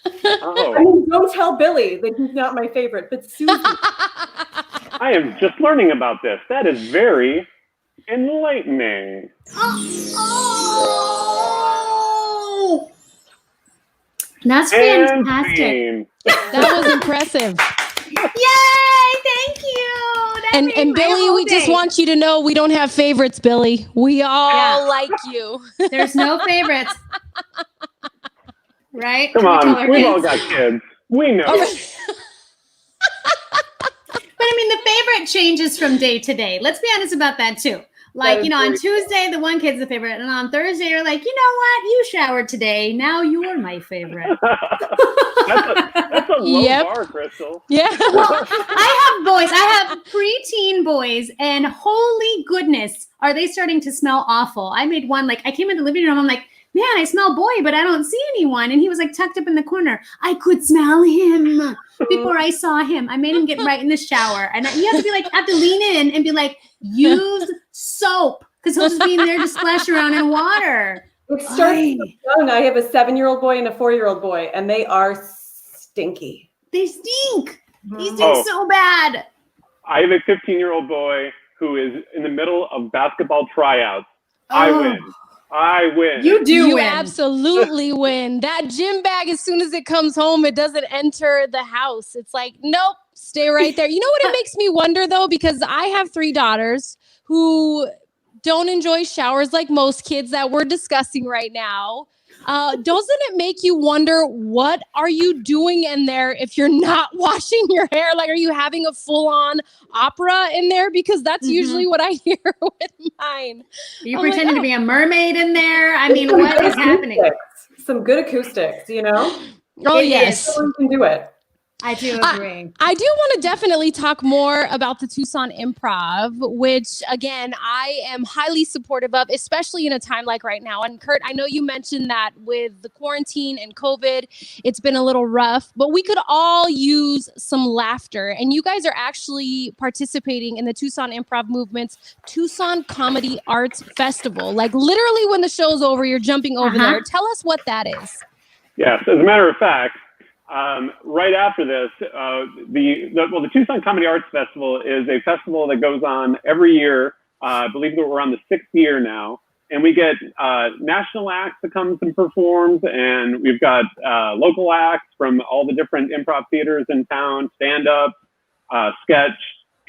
Oh. I mean, don't tell Billy that he's not my favorite, but Susie. I am just learning about this. That is very enlightening. Oh! That's fantastic. That was impressive. Yay! Thank you. And Billy, we just want you to know we don't have favorites, Billy. We all like you. There's no favorites. Right? Come on, we've all got kids. We know. But I mean, the favorite changes from day to day. Let's be honest about that too. Like, on Tuesday, the one kid's the favorite. And on Thursday, you're like, you know what? You showered today. Now you're my favorite. That's a low bar, Krystal. Yeah. Well, I have boys. I have preteen boys. And holy goodness, are they starting to smell awful. I made one, I came in the living room. I'm like, man, I smell boy, but I don't see anyone. And he was tucked up in the corner. I could smell him before I saw him. I made him get right in the shower. And you have to have to lean in and be like, use soap. Because he'll just be in there to splash around in water. It starts young. I have a 7-year-old boy and a 4-year-old boy, and they are stinky. They stink. They stink so bad. I have a 15-year-old boy who is in the middle of basketball tryouts. I win. You do win. You absolutely win. That gym bag, as soon as it comes home, it doesn't enter the house. It's like, nope, stay right there. You know what it makes me wonder, though? Because I have 3 daughters who don't enjoy showers like most kids that we're discussing right now. Doesn't it make you wonder, what are you doing in there if you're not washing your hair? Like, are you having a full-on opera in there? Because that's usually what I hear with mine. Are you pretending to be a mermaid in there? I mean, what is happening? Some good acoustics, you know? Oh, yes. You can do it. I do agree. I do want to definitely talk more about the Tucson Improv, which, again, I am highly supportive of, especially in a time like right now. And Kurt, I know you mentioned that with the quarantine and COVID, it's been a little rough, but we could all use some laughter. And you guys are actually participating in the Tucson Improv Movement's Tucson Comedy Arts Festival. Like, literally when the show's over, you're jumping over there. Tell us what that is. Yes, as a matter of fact, right after this, the Tucson Comedy Arts Festival is a festival that goes on every year. I believe that we're on the 6th year now. and we get national acts that comes and performs, and we've got local acts from all the different improv theaters in town, stand-up, sketch,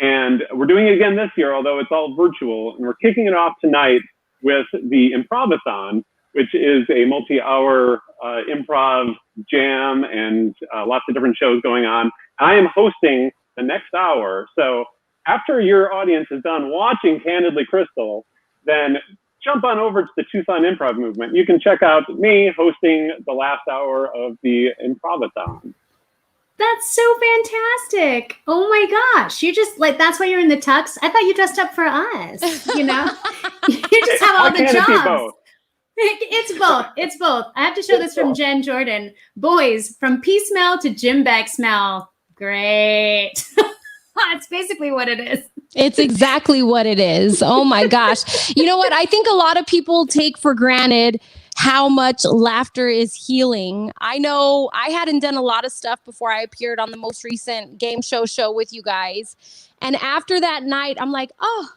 and we're doing it again this year, although it's all virtual, and we're kicking it off tonight with the Improvathon, which is a multi-hour improv jam and lots of different shows going on. I am hosting the next hour, so after your audience is done watching Candidly Krystal, then jump on over to the Tucson Improv Movement. You can check out me hosting the last hour of the Improvathon. That's so fantastic. Oh my gosh. You just that's why you're in the tux. I thought you dressed up for us, you know? You just have all the jobs. It's both. It's both. I have to show this from Jen Jordan. Boys, from pee smell to gym bag smell. Great. That's basically what it is. It's exactly what it is. Oh my gosh. You know what? I think a lot of people take for granted how much laughter is healing. I know I hadn't done a lot of stuff before I appeared on the most recent game show with you guys. And after that night, I'm like, oh,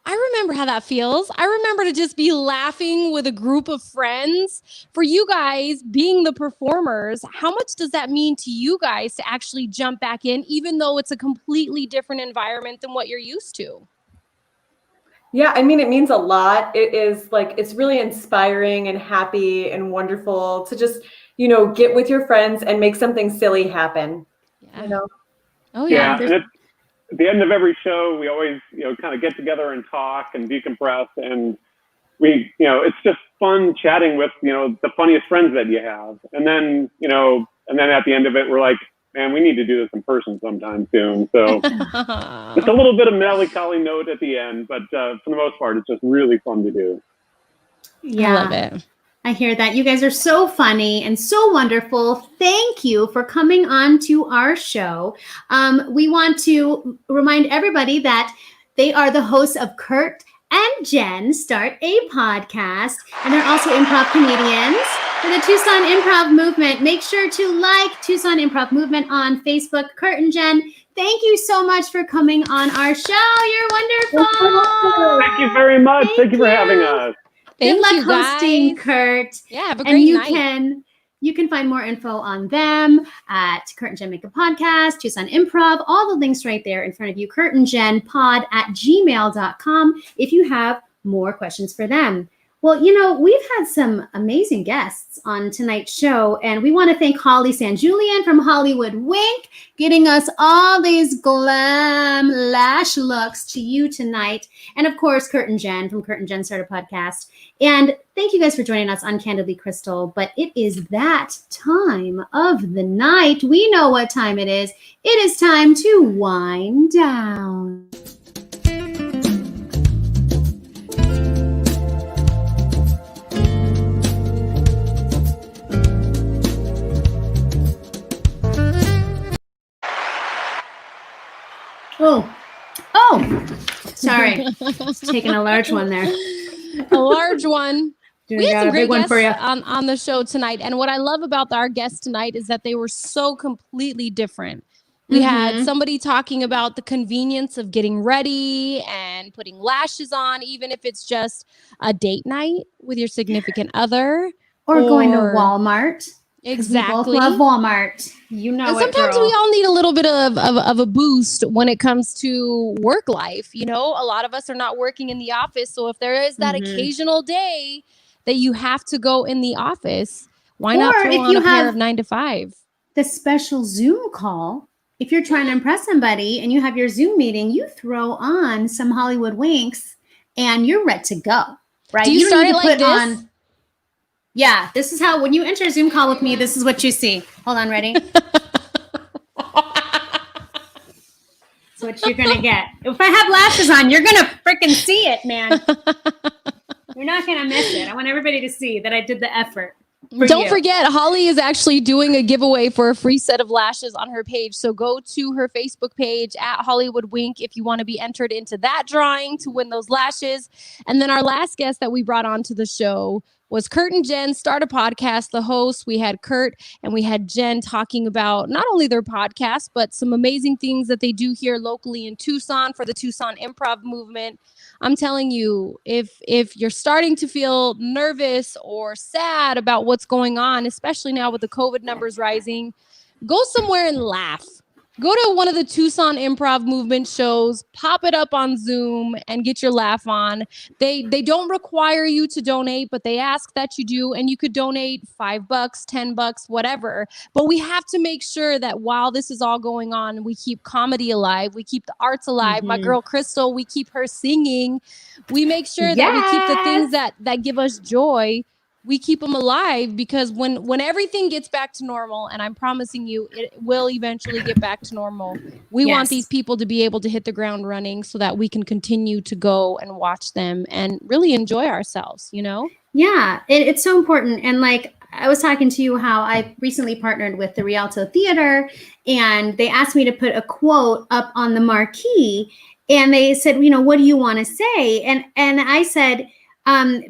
I remember how that feels. I remember to just be laughing with a group of friends. For you guys being the performers, how much does that mean to you guys to actually jump back in, even though it's a completely different environment than what you're used to? Yeah, I mean, it means a lot. It is it's really inspiring and happy and wonderful to just, get with your friends and make something silly happen. Yeah. Oh, yeah. And at the end of every show, we always, kind of get together and talk and decompress. And we, it's just fun chatting with, the funniest friends that you have. And then, and then at the end of it, we're like, man, we need to do this in person sometime soon. So it's a little bit of melancholy note at the end, but for the most part, it's just really fun to do. Yeah, I love it. I hear that. You guys are so funny and so wonderful. Thank you for coming on to our show. We want to remind everybody that they are the hosts of Kurt and Jen Start a Podcast, and they're also improv comedians for the Tucson Improv Movement. Make sure to like Tucson Improv Movement on Facebook. Kurt and Jen, thank you so much for coming on our show. You're wonderful. Thank you very much. Thank you for having us. Good luck you guys. hosting, Kurt. Yeah, have a great night. You can find more info on them at Kurt and Jen Make a Podcast, Tucson Improv, all the links right there in front of you, Kurt and Jen pod at gmail.com if you have more questions for them. Well, we've had some amazing guests on tonight's show, and we want to thank Hollie and Julian from Holliewood Wink, getting us all these glam lash looks to you tonight. And of course, Kurt and Jen from Kurt and Jen Start a Podcast. And thank you guys for joining us on Candidly Krystal. But it is that time of the night. We know what time it is. It is time to wind down. Oh, sorry. Just taking a large one there. A large one. We had some great guests for you on the show tonight. And what I love about our guests tonight is that they were so completely different. We had somebody talking about the convenience of getting ready and putting lashes on, even if it's just a date night with your significant other. Or going to Walmart. Exactly. We both love Walmart. And sometimes we all need a little bit of a boost when it comes to work life. A lot of us are not working in the office. So if there is that occasional day that you have to go in the office, why not throw on a pair of 9 to 5? The special Zoom call. If you're trying to impress somebody and you have your Zoom meeting, you throw on some Holliewood Winks and you're ready to go. Right? Do you start it like this? Yeah, this is how, when you enter a Zoom call with me, this is what you see. Hold on, ready? That's what you're going to get. If I have lashes on, you're going to freaking see it, man. You're not going to miss it. I want everybody to see that I did the effort. Don't forget, Hollie is actually doing a giveaway for a free set of lashes on her page. So go to her Facebook page at Holliewood Wink if you want to be entered into that drawing to win those lashes. And then our last guest that we brought onto the show was Kurt and Jen start a podcast. The hosts, we had Kurt and we had Jen talking about not only their podcast, but some amazing things that they do here locally in Tucson for the Tucson improv movement. I'm telling you, if you're starting to feel nervous or sad about what's going on, especially now with the COVID numbers rising, go somewhere and laugh. Go to one of the Tucson improv movement shows, pop it up on Zoom and get your laugh on. They don't require you to donate, but they ask that you do. And you could donate $5, $10, whatever. But we have to make sure that while this is all going on, we keep comedy alive. We keep the arts alive. My girl, Krystal, we keep her singing. We make sure that we keep the things that give us joy. We keep them alive, because when everything gets back to normal, and I'm promising you it will eventually get back to normal, we want these people to be able to hit the ground running so that we can continue to go and watch them and really enjoy ourselves, you know? Yeah, it's so important. And like I was talking to you how I recently partnered with the Rialto Theater, and they asked me to put a quote up on the marquee, and they said, you know, what do you want to say? And I said,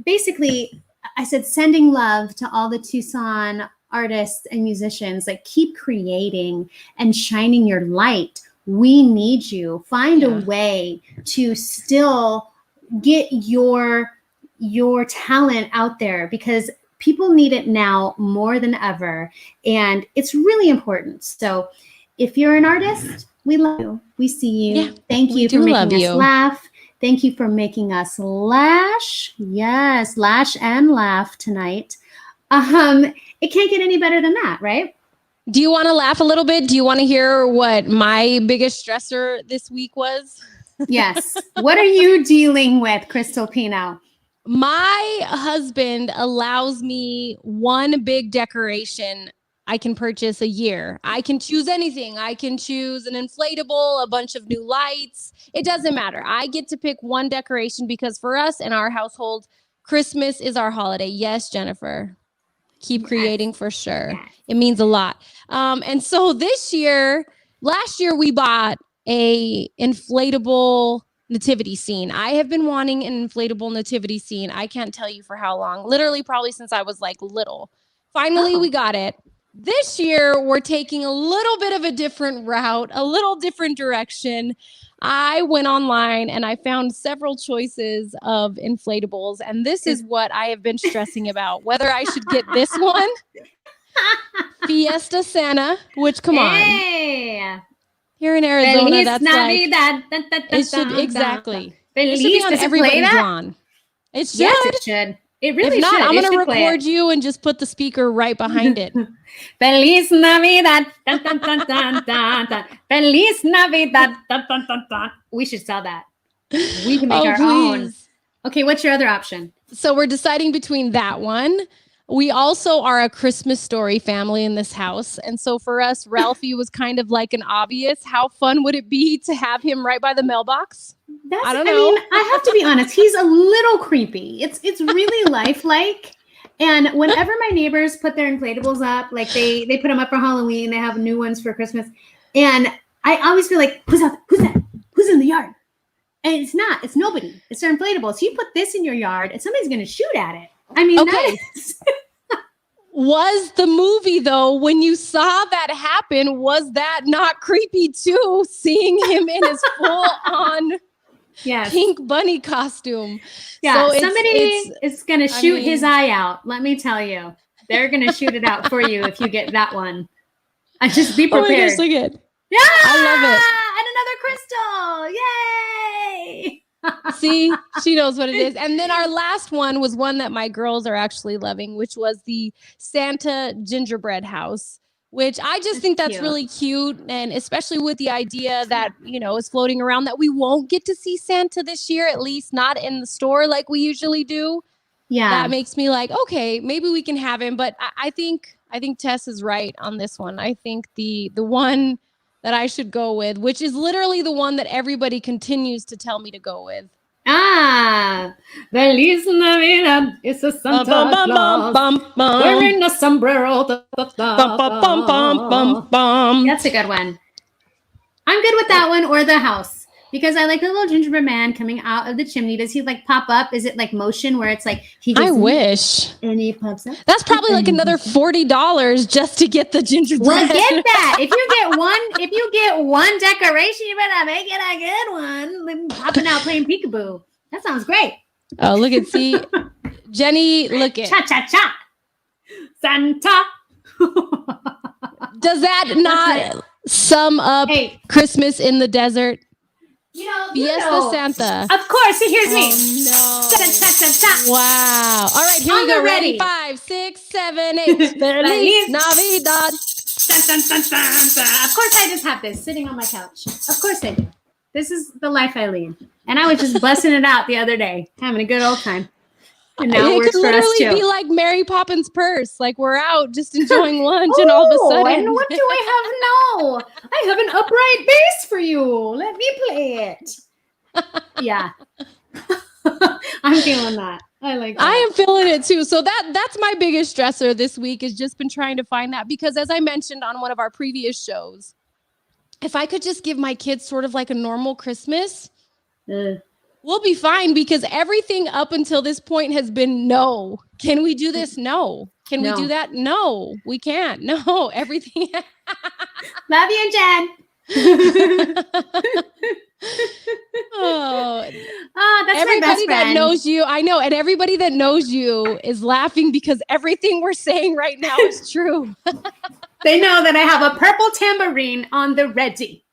basically, I said, sending love to all the Tucson artists and musicians, like keep creating and shining your light. We need you. Find a way to still get your talent out there, because people need it now more than ever. And it's really important. So if you're an artist, we love you. We see you. Yeah, thank you for making us laugh. Thank you for making us lash. Yes, lash and laugh tonight. It can't get any better than that, right? Do you want to laugh a little bit? Do you want to hear what my biggest stressor this week was? Yes. What are you dealing with, Krystal Pino? My husband allows me one big decoration I can purchase a year. I can choose anything. I can choose an inflatable, a bunch of new lights. It doesn't matter. I get to pick one decoration, because for us in our household, Christmas is our holiday. Yes, Jennifer. Keep creating for sure. Yes. It means a lot. And so last year we bought a inflatable nativity scene. I have been wanting an inflatable nativity scene. I can't tell you for how long. Literally probably since I was like little. Finally, we got it. This year, we're taking a little bit of a different route, a little different direction. I went online and I found several choices of inflatables, and this is what I have been stressing about, whether I should get this one, Fiesta Santa, which, come on. Here in Arizona, Feliz that's Navidad. like, it should, exactly. Feliz, it should be on everybody's lawn. It should. Yes, it should. It really if not, should. I'm going to record you and just put the speaker right behind it. Feliz Navidad. Dun, dun, dun, dun, dun, dun. Feliz Navidad. Dun, dun, dun, dun. We should sell that. We can make our own. Okay, what's your other option? So we're deciding between that one. We also are a Christmas Story family in this house. And so for us, Ralphie was kind of like an obvious. How fun would it be to have him right by the mailbox? I don't know. I mean, I have to be honest. He's a little creepy. It's really lifelike. And whenever my neighbors put their inflatables up, like they put them up for Halloween, they have new ones for Christmas. And I always feel like, who's out? Who's that? Who's in the yard? And it's not. It's nobody. It's their inflatable. So you put this in your yard and somebody's going to shoot at it. I mean, okay. Was the movie, though, when you saw that happen, was that not creepy too, seeing him in his full-on pink bunny costume? Yeah, so somebody is going to shoot his eye out. Let me tell you. They're going to shoot it out for you if you get that one. Just be prepared. Oh my gosh, look at it. Yeah! I love it. And another crystal. Yay! See, she knows what it is. And then our last one was one that my girls are actually loving, which was the Santa gingerbread house, which I just think that's really cute. And especially with the idea that, you know, is floating around that we won't get to see Santa this year, at least not in the store like we usually do. Yeah. That makes me like, okay, maybe we can have him. But I think Tess is right on this one. I think the one that I should go with, which is literally the one that everybody continues to tell me to go with. Feliz Navidad, it's a Santa Claus wearing a sombrero. That's a good one. I'm good with that one or the house. Because I like the little gingerbread man coming out of the chimney. Does he like pop up? Is it like motion where it's like he I goes wish. and he pops up? That's probably like another $40 just to get the gingerbread. Well, get that. If you get one decoration, you better make it a good one. Like popping out playing peekaboo. That sounds great. Oh, look at see. Jenny, look at Cha-cha-cha. Santa. Does that not sum up Christmas in the desert? Fiesta Santa. Of course, he hears me. Oh, no. Cha-cha-cha-cha. Wow. All right, here we go. Ready? 5, 6, 7, 8. Feliz Navidad. Of course, I just have this sitting on my couch. Of course I do. This is the life I lead. And I was just busting it out the other day, having a good old time. And now it works could for us literally too. be like Mary Poppins' purse. Like we're out just enjoying lunch and all of a sudden. And what do I have now? I have an upright bass for you. Let me play it. Yeah. I'm feeling that. I like that. I am feeling it too. So that's my biggest stressor this week is just been trying to find that because as I mentioned on one of our previous shows, if I could just give my kids sort of like a normal Christmas, we'll be fine because everything up until this point has been no. Can we do this? No. Can we do that? No, we can't. No, everything. Love you, Jen. That's everybody my best friend. that knows you, I know, and everybody that knows you is laughing because everything we're saying right now is true. They know that I have a purple tambourine on the ready.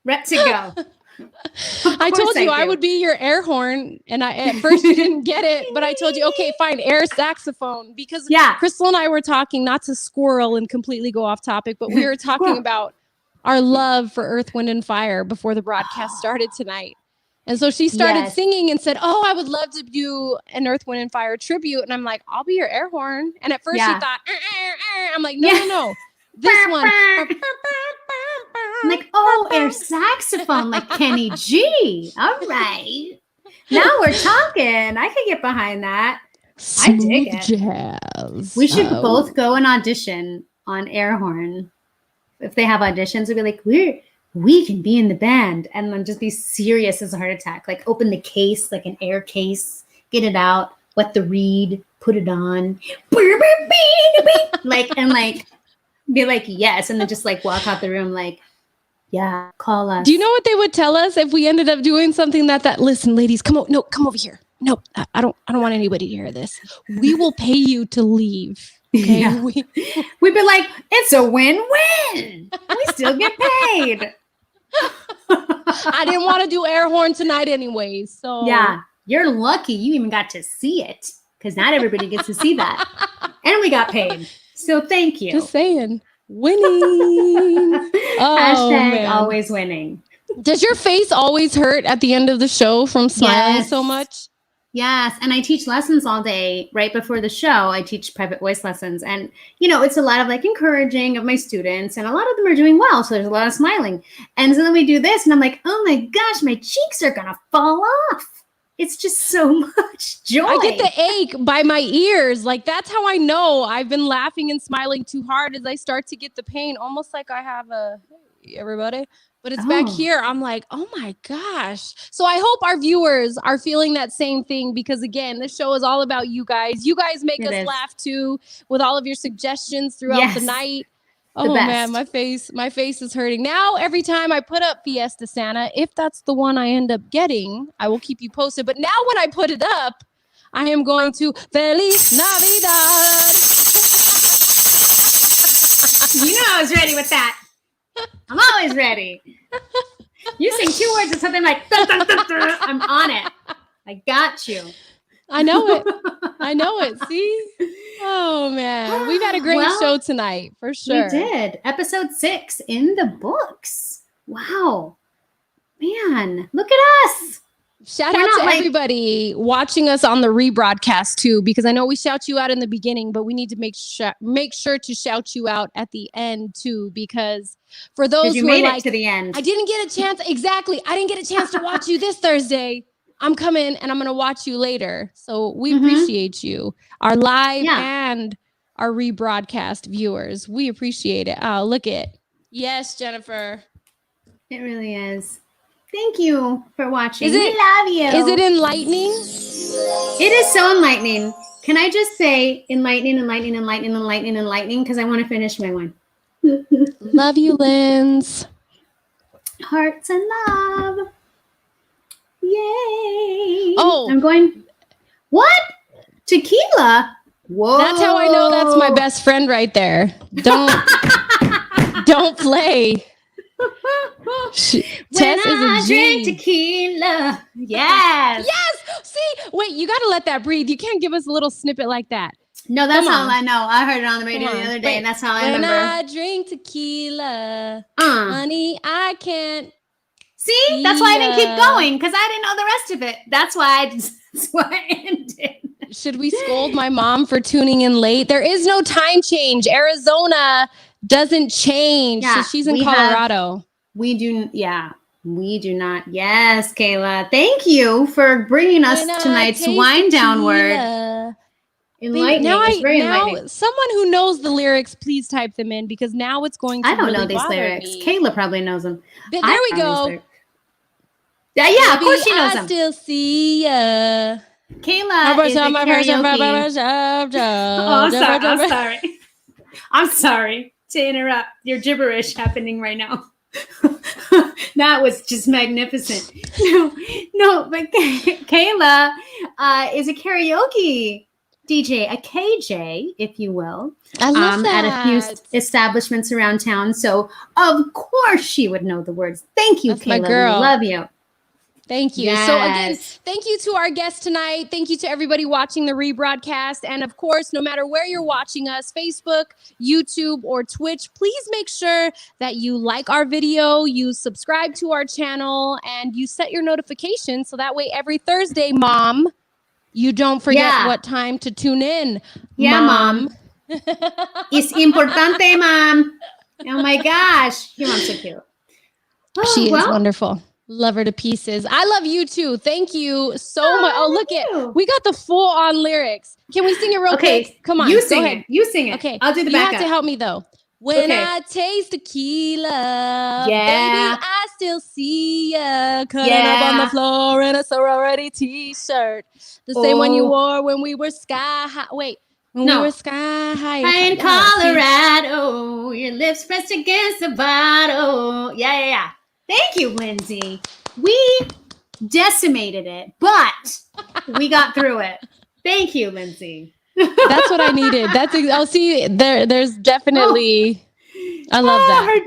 Ready to go. I told you I would be your air horn, and at first you didn't get it, but I told you, okay, fine, air saxophone, because Krystal and I were talking, not to squirrel and completely go off topic, but we were talking about our love for Earth, Wind, and Fire before the broadcast started tonight. And so she started singing and said, oh, I would love to do an Earth, Wind, and Fire tribute. And I'm like, I'll be your air horn. And at first she thought, I'm like, no. This one. I'm like, air saxophone, like Kenny G. All right. Now we're talking. I could get behind that. Smooth I dig it. Jazz. We should both go and audition on air horn. If they have auditions, we'd be like, we can be in the band, and then just be serious as a heart attack. Like open the case, like an air case, get it out, wet the reed, put it on, like be like yes, and then just like walk out the room like, yeah, call us. Do you know what they would tell us if we ended up doing something that listen, ladies, come over here. No, I don't want anybody to hear this. We will pay you to leave. Okay? Yeah. We'd be like, it's a win-win. We still get paid. I didn't want to do air horn tonight anyways. So yeah, you're lucky you even got to see it because not everybody gets to see that. And we got paid. So thank you. Just saying. Winning. Hashtag always winning. Does your face always hurt at the end of the show from smiling so much? Yes. And I teach lessons all day right before the show. I teach private voice lessons. And, it's a lot of like encouraging of my students. And a lot of them are doing well. So there's a lot of smiling. And so then we do this and I'm like, oh my gosh, my cheeks are going to fall off. It's just so much joy. I get the ache by my ears. Like that's how I know I've been laughing and smiling too hard as I start to get the pain. Almost like I have everybody. But it's back here. I'm like, oh my gosh. So I hope our viewers are feeling that same thing because again, this show is all about you guys. You guys make us laugh too with all of your suggestions throughout the night. Oh man, my face is hurting. Now every time I put up Fiesta Santa, if that's the one I end up getting, I will keep you posted. But now when I put it up, I am going to Feliz Navidad. I was ready with that. I'm always ready. You sing 2 words and something like, dun, dun, dun, dun. I'm on it. I got you. I know it. See? Oh, man. We've had a great show tonight, for sure. We did. Episode 6 in the books. Wow. Man, look at us. Shout out to everybody watching us on the rebroadcast too, because I know we shout you out in the beginning, but we need to make sure to shout you out at the end too, because for those who made it to the end, I didn't get a chance. Exactly. I didn't get a chance to watch you this Thursday. I'm coming and I'm going to watch you later. So we appreciate you, our live and our rebroadcast viewers. We appreciate it. Oh, look it. Yes, Jennifer. It really is. Thank you for watching. We love you. Is it enlightening? It is so enlightening. Can I just say enlightening, because I want to finish my wine. Love you, Linz. Hearts and love. Yay. Oh. I'm going. What? Tequila? Whoa. That's how I know that's my best friend right there. Don't play. Tess is a G. Drink tequila. Yes. Yes. See, wait, you got to let that breathe. You can't give us a little snippet like that. No, that's all I know. I heard it on the radio Come the on. other day, Wait. and that's how I When remember. I drink tequila, honey, I can't. See, that's why I didn't keep going, because I didn't know the rest of it. That's why I ended. Should we scold my mom for tuning in late? There is no time change. Arizona doesn't change. Yeah, So she's in Colorado. We do not. Yes, Kayla. Thank you for bringing us When tonight's I taste wine down tequila. word. Enlightening. Now, It's very enlightening. someone who knows the lyrics, please type them in, because now it's going to I don't really know these bother lyrics. me. Kayla probably knows them. There I we know these go. lyrics. Yeah, of course she knows I them. still see ya. Kayla is a karaoke. I'm sorry. I'm sorry to interrupt your gibberish happening right now. That was just magnificent. No, but Kayla is a karaoke DJ, a KJ, if you will. I love that. At a few establishments around town. So, of course, she would know the words. Thank you, That's Kayla. my girl. We love you. Thank you. Yes. So again, thank you to our guest tonight. Thank you to everybody watching the rebroadcast. And of course, no matter where you're watching us, Facebook, YouTube, or Twitch, please make sure that you like our video, you subscribe to our channel, and you set your notifications so that way every Thursday, Mom, you don't forget what time to tune in. Yeah, Mom. It's importante, Mom. Oh my gosh. Your mom's so cute. She is wonderful. Love her to pieces. I love you too. Thank you so much. Oh, look at we got the full on lyrics. Can we sing it real quick? Come on. You sing Go ahead. it. You sing it. Okay. I'll do the You backup. have to help me though. When I taste tequila, baby, I still see ya curling up on the floor in a sorority t-shirt. The same one you wore when we were sky high. Wait. When we were sky high in Colorado, your lips pressed against the bottle. Yeah. Thank you, Lindsay. We decimated it, but we got through it. Thank you, Lindsay. That's what I needed. I'll see. There's definitely. I love that. Her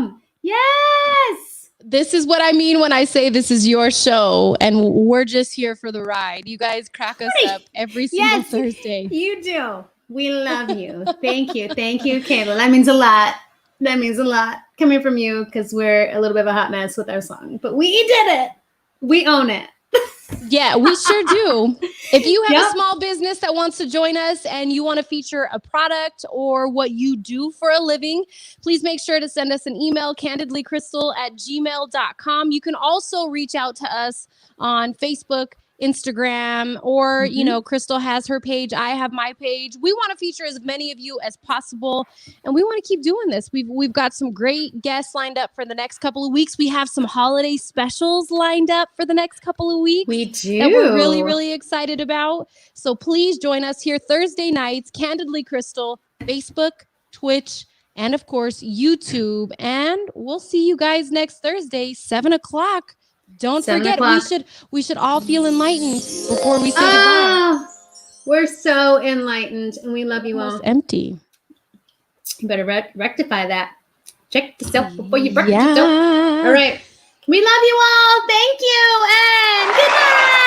jam. Yes. This is what I mean when I say this is your show, and we're just here for the ride. You guys crack us up every single Thursday. You do. We love you. Thank you, Kayla. That means a lot. Coming from you, because we're a little bit of a hot mess with our song, but we did it. We own it. Yeah, we sure do. If you have a small business that wants to join us and you want to feature a product or what you do for a living, please make sure to send us an email, candidlykrystal@gmail.com. You can also reach out to us on Facebook, Instagram, or Krystal has her page, I have my page. We want to feature as many of you as possible, and we want to keep doing this. We've got some great guests lined up for the next couple of weeks. We have some holiday specials lined up for the next couple of weeks. We do. That we're really, really excited about. So please join us here Thursday nights, Candidly Krystal, Facebook, Twitch, and of course YouTube. And we'll see you guys next Thursday, 7:00. Don't forget, we should all feel enlightened before we say goodbye. We're so enlightened, and we love you all. It's empty. You better rectify that. Check yourself before you wreck yourself. All right. We love you all. Thank you, and good night.